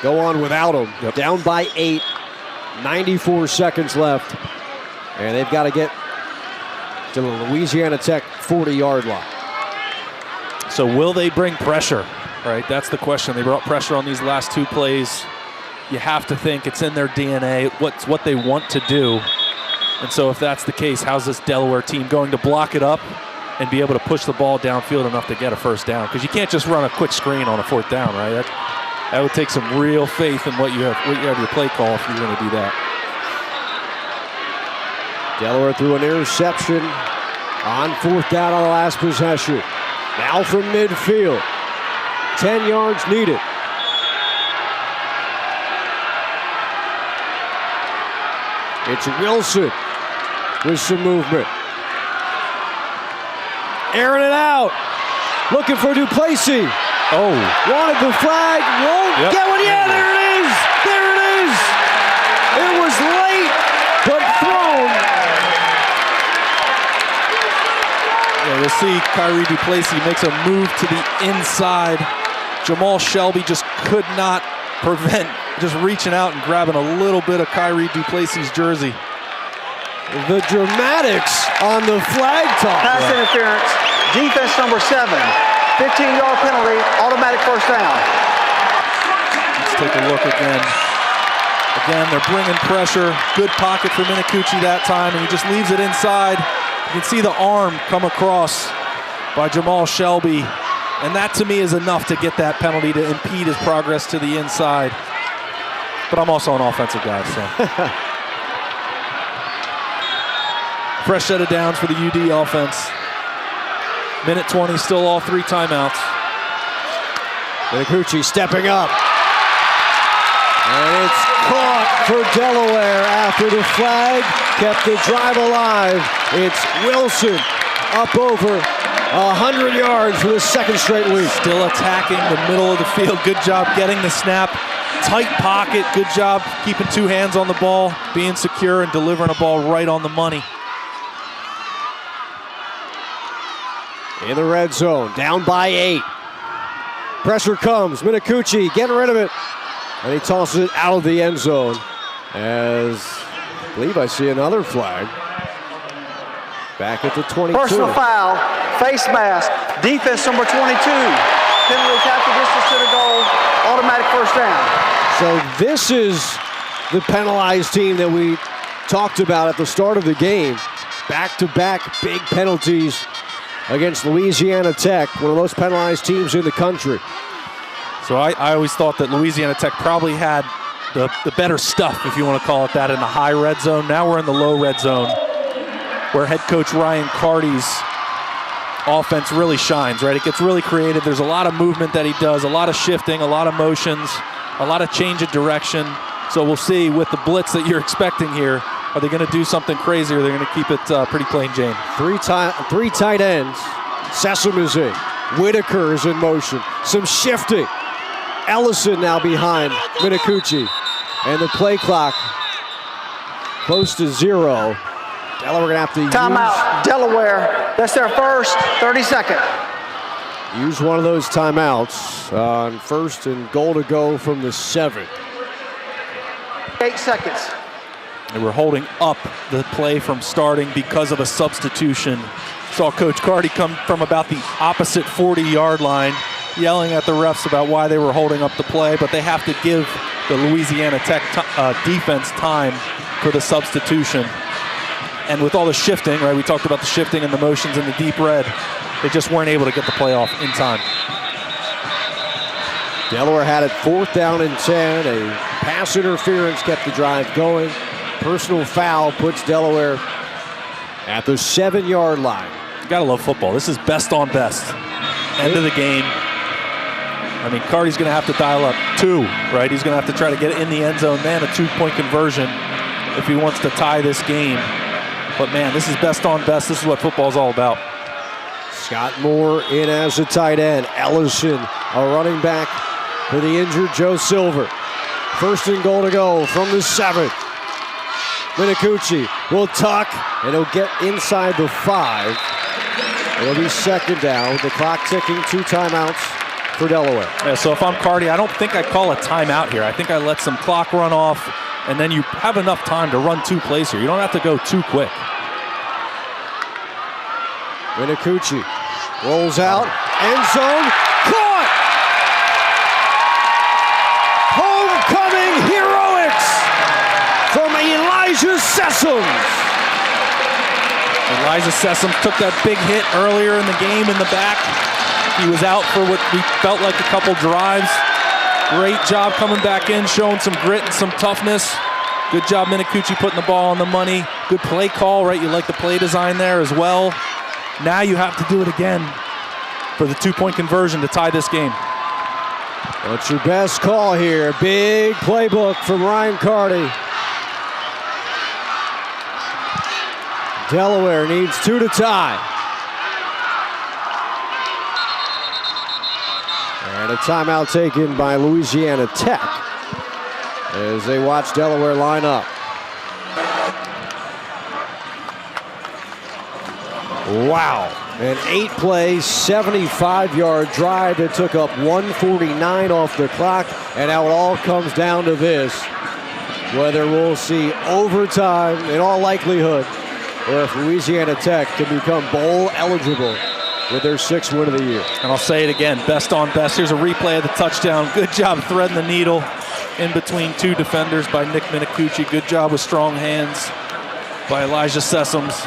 go on without him. Yep. Down by 8, 94 seconds left. And they've got to get to the Louisiana Tech 40-yard line. So will they bring pressure, right? That's the question. They brought pressure on these last 2 plays. You have to think it's in their DNA, what's what they want to do. And so if that's the case, how's this Delaware team going to block it up and be able to push the ball downfield enough to get a first down? Because you can't just run a quick screen on a 4th down, right? That would take some real faith in what you have your play call if you're going to do that. Delaware threw an interception on 4th down on the last possession. Now from midfield. 10 yards needed. It's Wilson with some movement. Airing it out. Looking for Duplessis. Oh. Wanted the flag. Won't get one. Yeah, there it is. There it is. It was late, but thrown. Yeah, we'll see Kyrie Duplessis makes a move to the inside. Jamal Shelby just could not prevent just reaching out and grabbing a little bit of Kyrie Duplessis' jersey. The dramatics on the flag toss. Pass interference, defense number 7. 15-yard penalty, automatic first down. Let's take a look again. Again, they're bringing pressure. Good pocket for Minicucci that time, and he just leaves it inside. You can see the arm come across by Jamal Shelby, and that to me is enough to get that penalty to impede his progress to the inside. But I'm also an offensive guy, so. Fresh set of downs for the UD offense. Minute 20, still all 3 timeouts. Minicucci stepping up. And it's caught for Delaware after the flag kept the drive alive. It's Wilson up over 100 yards for the 2nd straight week. Still attacking the middle of the field. Good job getting the snap. Tight pocket. Good job keeping 2 hands on the ball, being secure and delivering a ball right on the money. In the red zone, down by 8. Pressure comes. Minicucci getting rid of it. And he tosses it out of the end zone. As I believe I see another flag. Back at the 22. Personal foul, face mask, defense number 22. Penalty tackle distance to the goal, automatic first down. So this is the penalized team that we talked about at the start of the game. Back-to-back big penalties against Louisiana Tech, one of the most penalized teams in the country. So I always thought that Louisiana Tech probably had the better stuff, if you want to call it that, in the high red zone. Now we're in the low red zone, where head coach Ryan Carty's offense really shines, right? It gets really creative. There's a lot of movement that he does, a lot of shifting, a lot of motions, a lot of change of direction. So we'll see with the blitz that you're expecting here, are they going to do something crazy or are they going to keep it pretty plain Jane? Three tight ends. Sessom is in. Whitaker is in motion. Some shifting. Ellison now behind Minicucci. And the play clock close to 0. Delaware going to have to Timeout, Delaware. That's their first 30-second. use one of those timeouts on first and goal to go from the 7. 8 seconds. They were holding up the play from starting because of a substitution. Saw Coach Carty come from about the opposite 40-yard line, yelling at the refs about why they were holding up the play, but they have to give the Louisiana Tech defense time for the substitution. And with all the shifting, right, we talked about the shifting and the motions in the deep red, they just weren't able to get the play off in time. Delaware had it 4th down and 10. A pass interference kept the drive going. Personal foul puts Delaware at the 7-yard line. You gotta love football. This is best on best. End of the game. I mean, Carty's gonna have to dial up 2, right? He's gonna have to try to get it in the end zone, man, a 2-point conversion if he wants to tie this game. But man, this is best on best. This is what football's all about. Scott Moore in as a tight end. Ellison, a running back for the injured Joe Silver. First and goal to go from the 7. Minicucci will tuck, and he'll get inside the 5. It'll be 2nd down. The clock ticking, 2 timeouts for Delaware. Yeah, so if I'm Carty, I don't think I call a timeout here. I think I let some clock run off, and then you have enough time to run 2 plays here. You don't have to go too quick. Minicucci rolls out, end zone, caught! Homecoming heroics from Elijah Sessoms. Elijah Sessoms took that big hit earlier in the game in the back. He was out for what we felt like a couple drives. Great job coming back in, showing some grit and some toughness. Good job, Minicucci, putting the ball on the money. Good play call, right? You like the play design there as well. Now you have to do it again for the 2-point conversion to tie this game. What's your best call here? Big playbook from Ryan Carty. Delaware needs 2 to tie. And a timeout taken by Louisiana Tech as they watch Delaware line up. Wow. An 8-play, 75-yard drive that took up 1:49 off the clock. And now it all comes down to this. Whether we'll see overtime in all likelihood, or if Louisiana Tech can become bowl eligible with their 6th win of the year. And I'll say it again, best on best. Here's a replay of the touchdown. Good job threading the needle in between 2 defenders by Nick Minicucci. Good job with strong hands by Elijah Sessoms.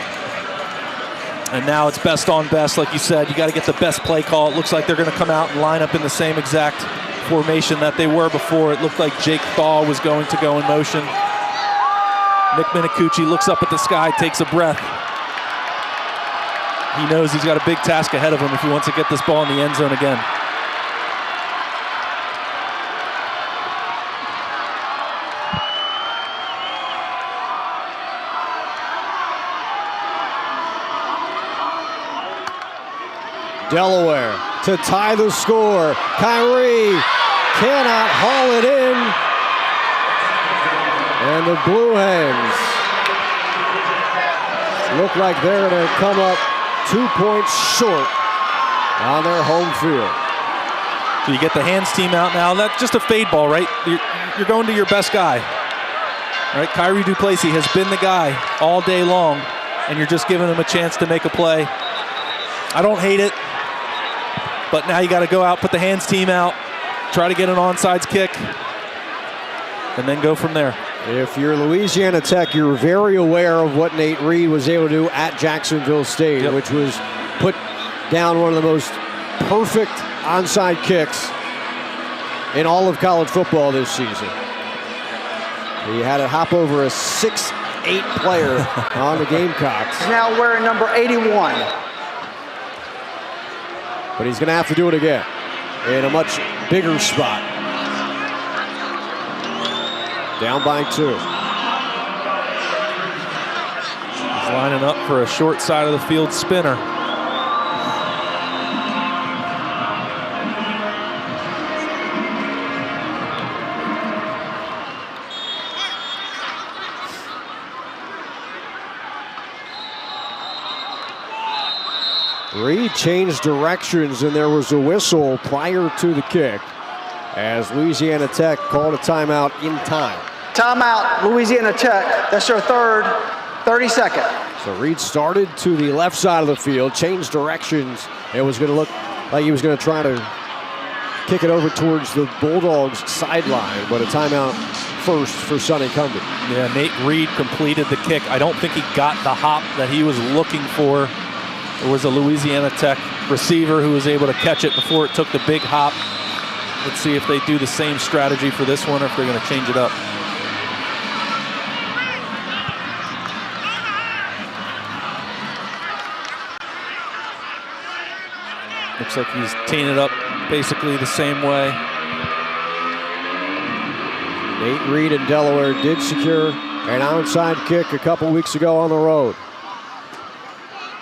And now it's best on best. Like you said, you got to get the best play call. It looks like they're going to come out and line up in the same exact formation that they were before. It looked like Jake Thaw was going to go in motion. Nick Minicucci looks up at the sky, takes a breath. He knows he's got a big task ahead of him if he wants to get this ball in the end zone again. Delaware to tie the score. Kyrie cannot haul it in. And the Blue Hens look like they're going to come up 2 points short on their home field. So you get the hands team out now. That's just a fade ball, right? You're going to your best guy. Right? Kyrie Duplessis has been the guy all day long, and you're just giving him a chance to make a play. I don't hate it, but now you got to go out, put the hands team out, try to get an onside kick, and then go from there. If you're Louisiana Tech, you're very aware of what Nate Reed was able to do at Jacksonville State, which was put down one of the most perfect onside kicks in all of college football this season. He had it hop over a 6'8" player on the Gamecocks. He's now wearing number 81. But he's going to have to do it again in a much bigger spot. Down by 2. He's lining up for a short side of the field spinner. Reed changed directions, and there was a whistle prior to the kick as Louisiana Tech called a timeout in time. Timeout, Louisiana Tech. That's their third, 30-second. So Reed started to the left side of the field, changed directions, and was going to look like he was going to try to kick it over towards the Bulldogs sideline, but a timeout first for Sonny Cumby. Yeah, Nate Reed completed the kick. I don't think he got the hop that he was looking for. There was a Louisiana Tech receiver who was able to catch it before it took the big hop. Let's see if they do the same strategy for this one or if they're going to change it up. Looks like he's teeing it up basically the same way. Nate Reed and Delaware did secure an onside kick a couple weeks ago on the road.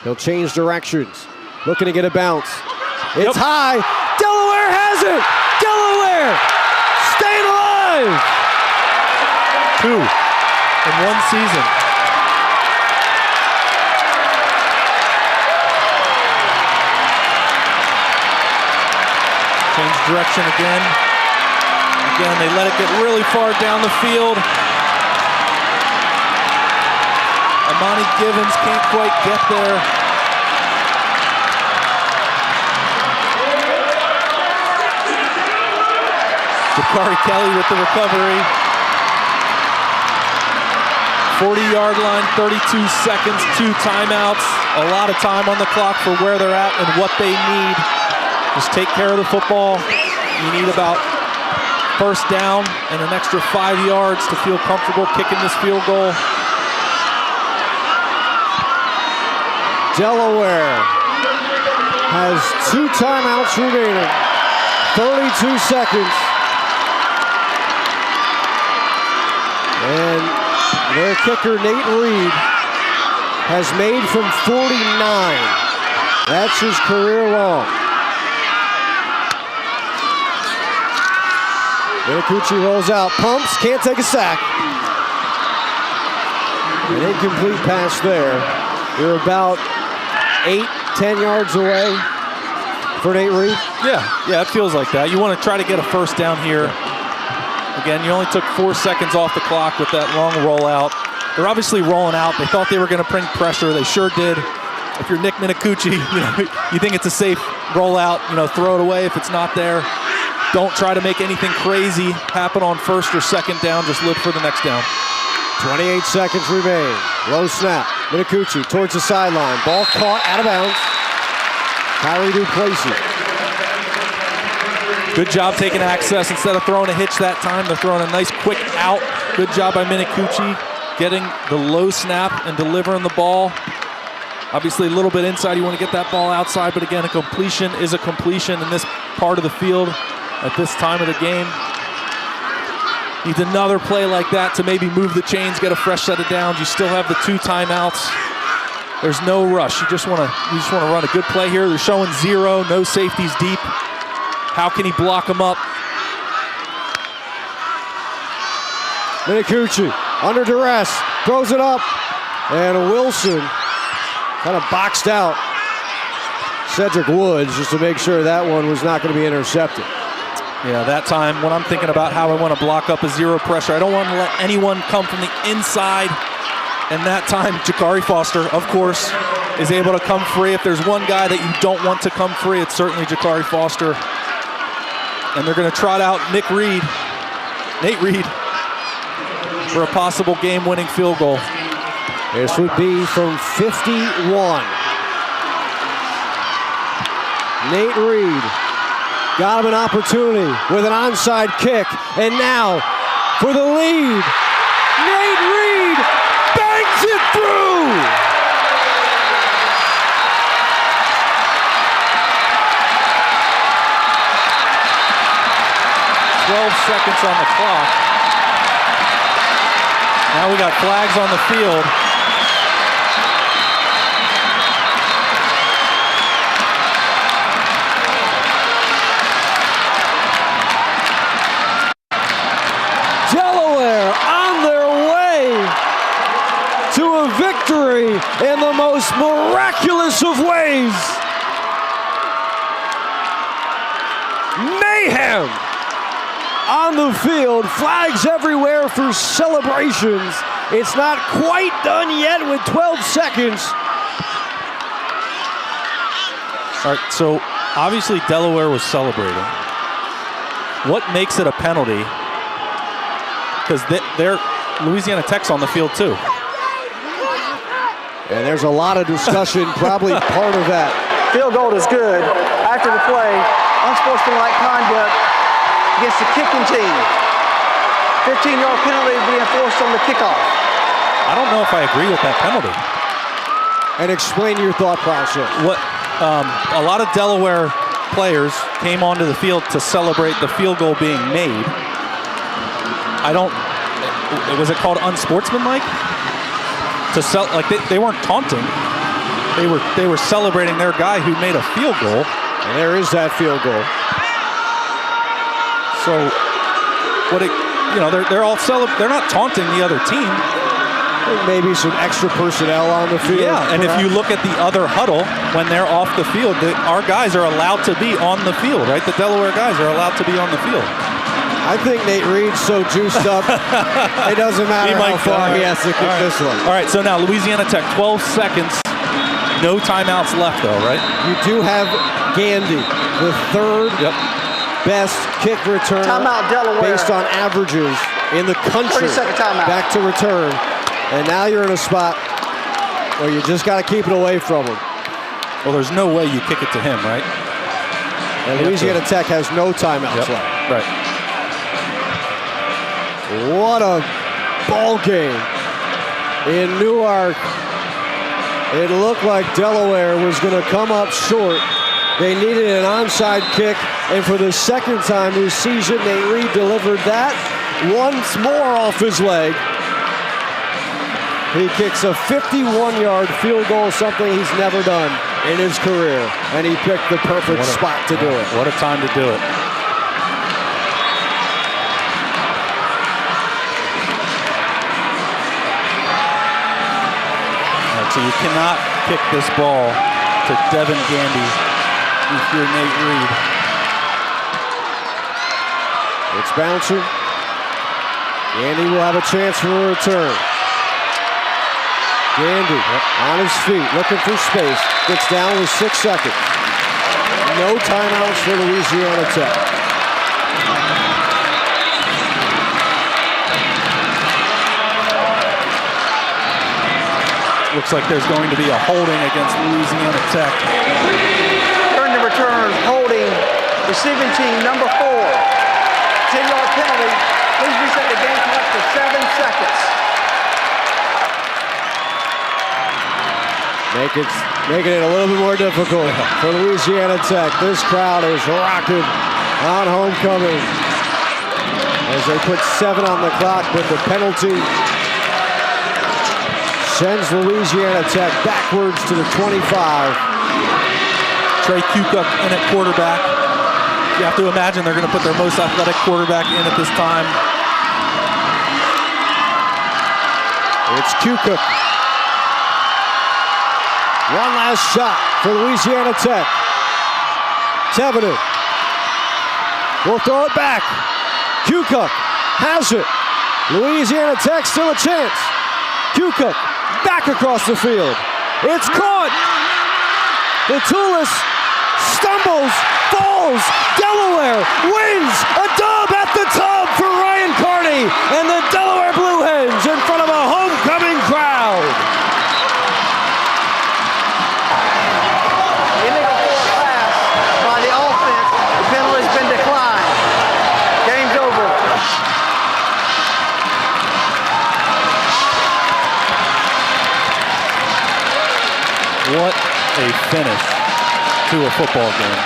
He'll change directions, looking to get a bounce. It's high. Delaware has it. Delaware staying alive. 2 in one season. Change direction again. Again, they let it get really far down the field. Amani Givens can't quite get there. Jakari Kelly with the recovery. 40-yard line, 32 seconds, 2 timeouts. A lot of time on the clock for where they're at and what they need. Just take care of the football. You need about first down and an extra 5 yards to feel comfortable kicking this field goal. Delaware has 2 timeouts remaining. 32 seconds. And their kicker, Nate Reed, has made from 49. That's his career long. Minicucci rolls out, pumps, can't take a sack. An incomplete pass there. You're about 8-10 yards away for Nate Reed. Yeah, it feels like that. You want to try to get a first down here. Again, you only took 4 seconds off the clock with that long rollout. They're obviously rolling out. They thought they were going to bring pressure. They sure did. If you're Nick Minicucci, you think it's a safe rollout. Throw it away if it's not there. Don't try to make anything crazy happen on first or second down. Just look for the next down. 28 seconds remain. Low snap. Minicucci towards the sideline. Ball caught out of bounds. Kyrie Duplessis. Good job taking access. Instead of throwing a hitch that time, they're throwing a nice quick out. Good job by Minicucci getting the low snap and delivering the ball. Obviously a little bit inside. You want to get that ball outside, but again, a completion is a completion in this part of the field at this time of the game. Needs another play like that to maybe move the chains, get a fresh set of downs. You still have the 2 timeouts. There's no rush. You just want to run a good play here. They're showing 0, no safeties deep. How can he block them up? Minicucci under duress, throws it up, and Wilson kind of boxed out Cedric Woods just to make sure that one was not going to be intercepted. Yeah, that time when I'm thinking about how I want to block up a 0 pressure, I don't want to let anyone come from the inside. And that time, Jakari Foster, of course, is able to come free. If there's one guy that you don't want to come free, it's certainly Jakari Foster. And they're going to trot out Nate Reed, for a possible game-winning field goal. This would be from 51. Nate Reed got him an opportunity with an onside kick, and now for the lead, Nate Reed bangs it through! Seconds on the clock. Now we got flags on the field. Delaware on their way to a victory in the most miraculous of ways. mayhem on the field. Flags everywhere for celebrations. It's not quite done yet with 12 seconds. All right, so obviously Delaware was celebrating. What makes it a penalty? Because they're Louisiana Tech's on the field too. And there's a lot of discussion, probably part of that. Field goal is good. After the play, unsportsmanlike conduct against the kicking team. 15-yard penalty being enforced on the kickoff. I don't know if I agree with that penalty. And explain your thought process. What a lot of Delaware players came onto the field to celebrate the field goal being made. Was it called unsportsmanlike? They weren't taunting. They were celebrating their guy who made a field goal. And there is that field goal. So they're not taunting the other team. Maybe some extra personnel on the field. Yeah, and if you look at the other huddle when they're off the field, our guys are allowed to be on the field, right? The Delaware guys are allowed to be on the field. I think Nate Reed's so juiced up, it doesn't matter how far he has to kick this one. All right, so now Louisiana Tech, 12 seconds. No timeouts left, though, right? You do have Gandy, the third best kick returner Timeout, Delaware. based on averages in the country. 30-second timeout. Back to return. And now you're in a spot where you just got to keep it away from him. Well, there's no way you kick it to him, right? And Louisiana Tech has no timeouts left. Right. What a ball game in Newark. It looked like Delaware was going to come up short. They needed an onside kick, and for the second time this season, Nate Reed delivered that once more off his leg. He kicks a 51-yard field goal, something he's never done in his career, and he picked the perfect spot to do it. What a time to do it. So you cannot kick this ball to Devin Gandy if you're Nate Reed. It's bouncing. Gandy will have a chance for a return. Gandy on his feet, looking for space. Gets down with 6 seconds. No timeouts for Louisiana Tech. Looks like there's going to be a holding against Louisiana Tech. Turn to return, holding, receiving team number 4. 10-yard penalty. Please reset the game clock for 7 seconds. Making it a little bit more difficult for Louisiana Tech. This crowd is rocking on homecoming as they put 7 on the clock with the penalty. Sends Louisiana Tech backwards to the 25. Trey Kukuk in at quarterback. You have to imagine they're going to put their most athletic quarterback in at this time. It's Kukuk. One last shot for Louisiana Tech. Tevin will throw it back. Kukuk has it. Louisiana Tech still a chance. Kukuk back across the field. It's caught. Latulis stumbles, falls. Delaware wins a dub at the top for Ryan Carney and the Delaware Blue Hens in front of a homecoming crowd. Illegal pass by the offense. The penalty's been declined. Game's over. What a finish to a football game.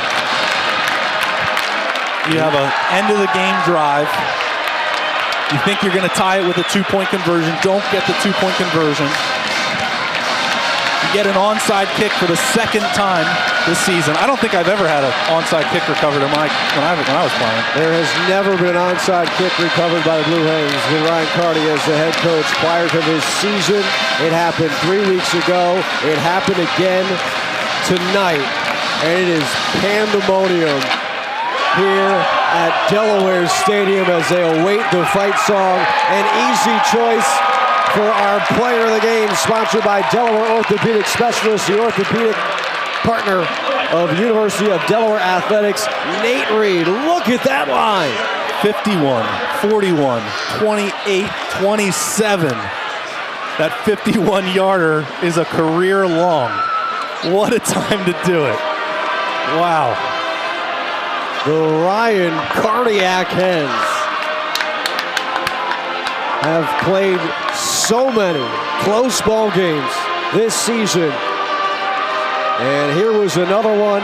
You have an end of the game drive. You think you're going to tie it with a 2-point conversion. Don't get the 2-point conversion. You get an onside kick for the second time this season. I don't think I've ever had an onside kick recovered when I was playing. There has never been an onside kick recovered by the Blue Hens with Ryan Carney as the head coach prior to this season. It happened 3 weeks ago. It happened again tonight. And it is pandemonium here at Delaware Stadium as they await the fight song. An easy choice for our player of the game, sponsored by Delaware Orthopedic Specialists, the orthopedic partner of University of Delaware Athletics, Nate Reed. Look at that line. 51, 41, 28, 27. That 51-yarder is a career long. What a time to do it. Wow. The Ryan Cardiac Hens have played so many close ball games this season. And here was another one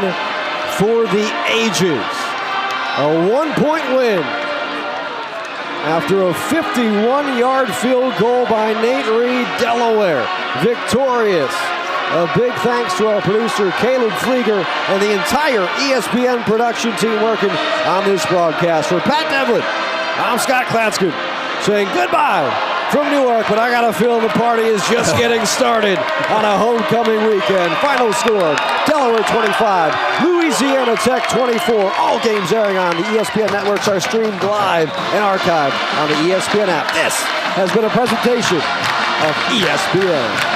for the ages. A 1-point win after a 51-yard field goal by Nate Reed. Delaware victorious. A big thanks to our producer, Caleb Flieger, and the entire ESPN production team working on this broadcast. For Pat Devlin, I'm Scott Klatzkin, saying goodbye from Newark, but I got a feeling the party is just getting started on a homecoming weekend. Final score, Delaware 25, Louisiana Tech 24. All games airing on the ESPN networks are streamed live and archived on the ESPN app. This has been a presentation of ESPN.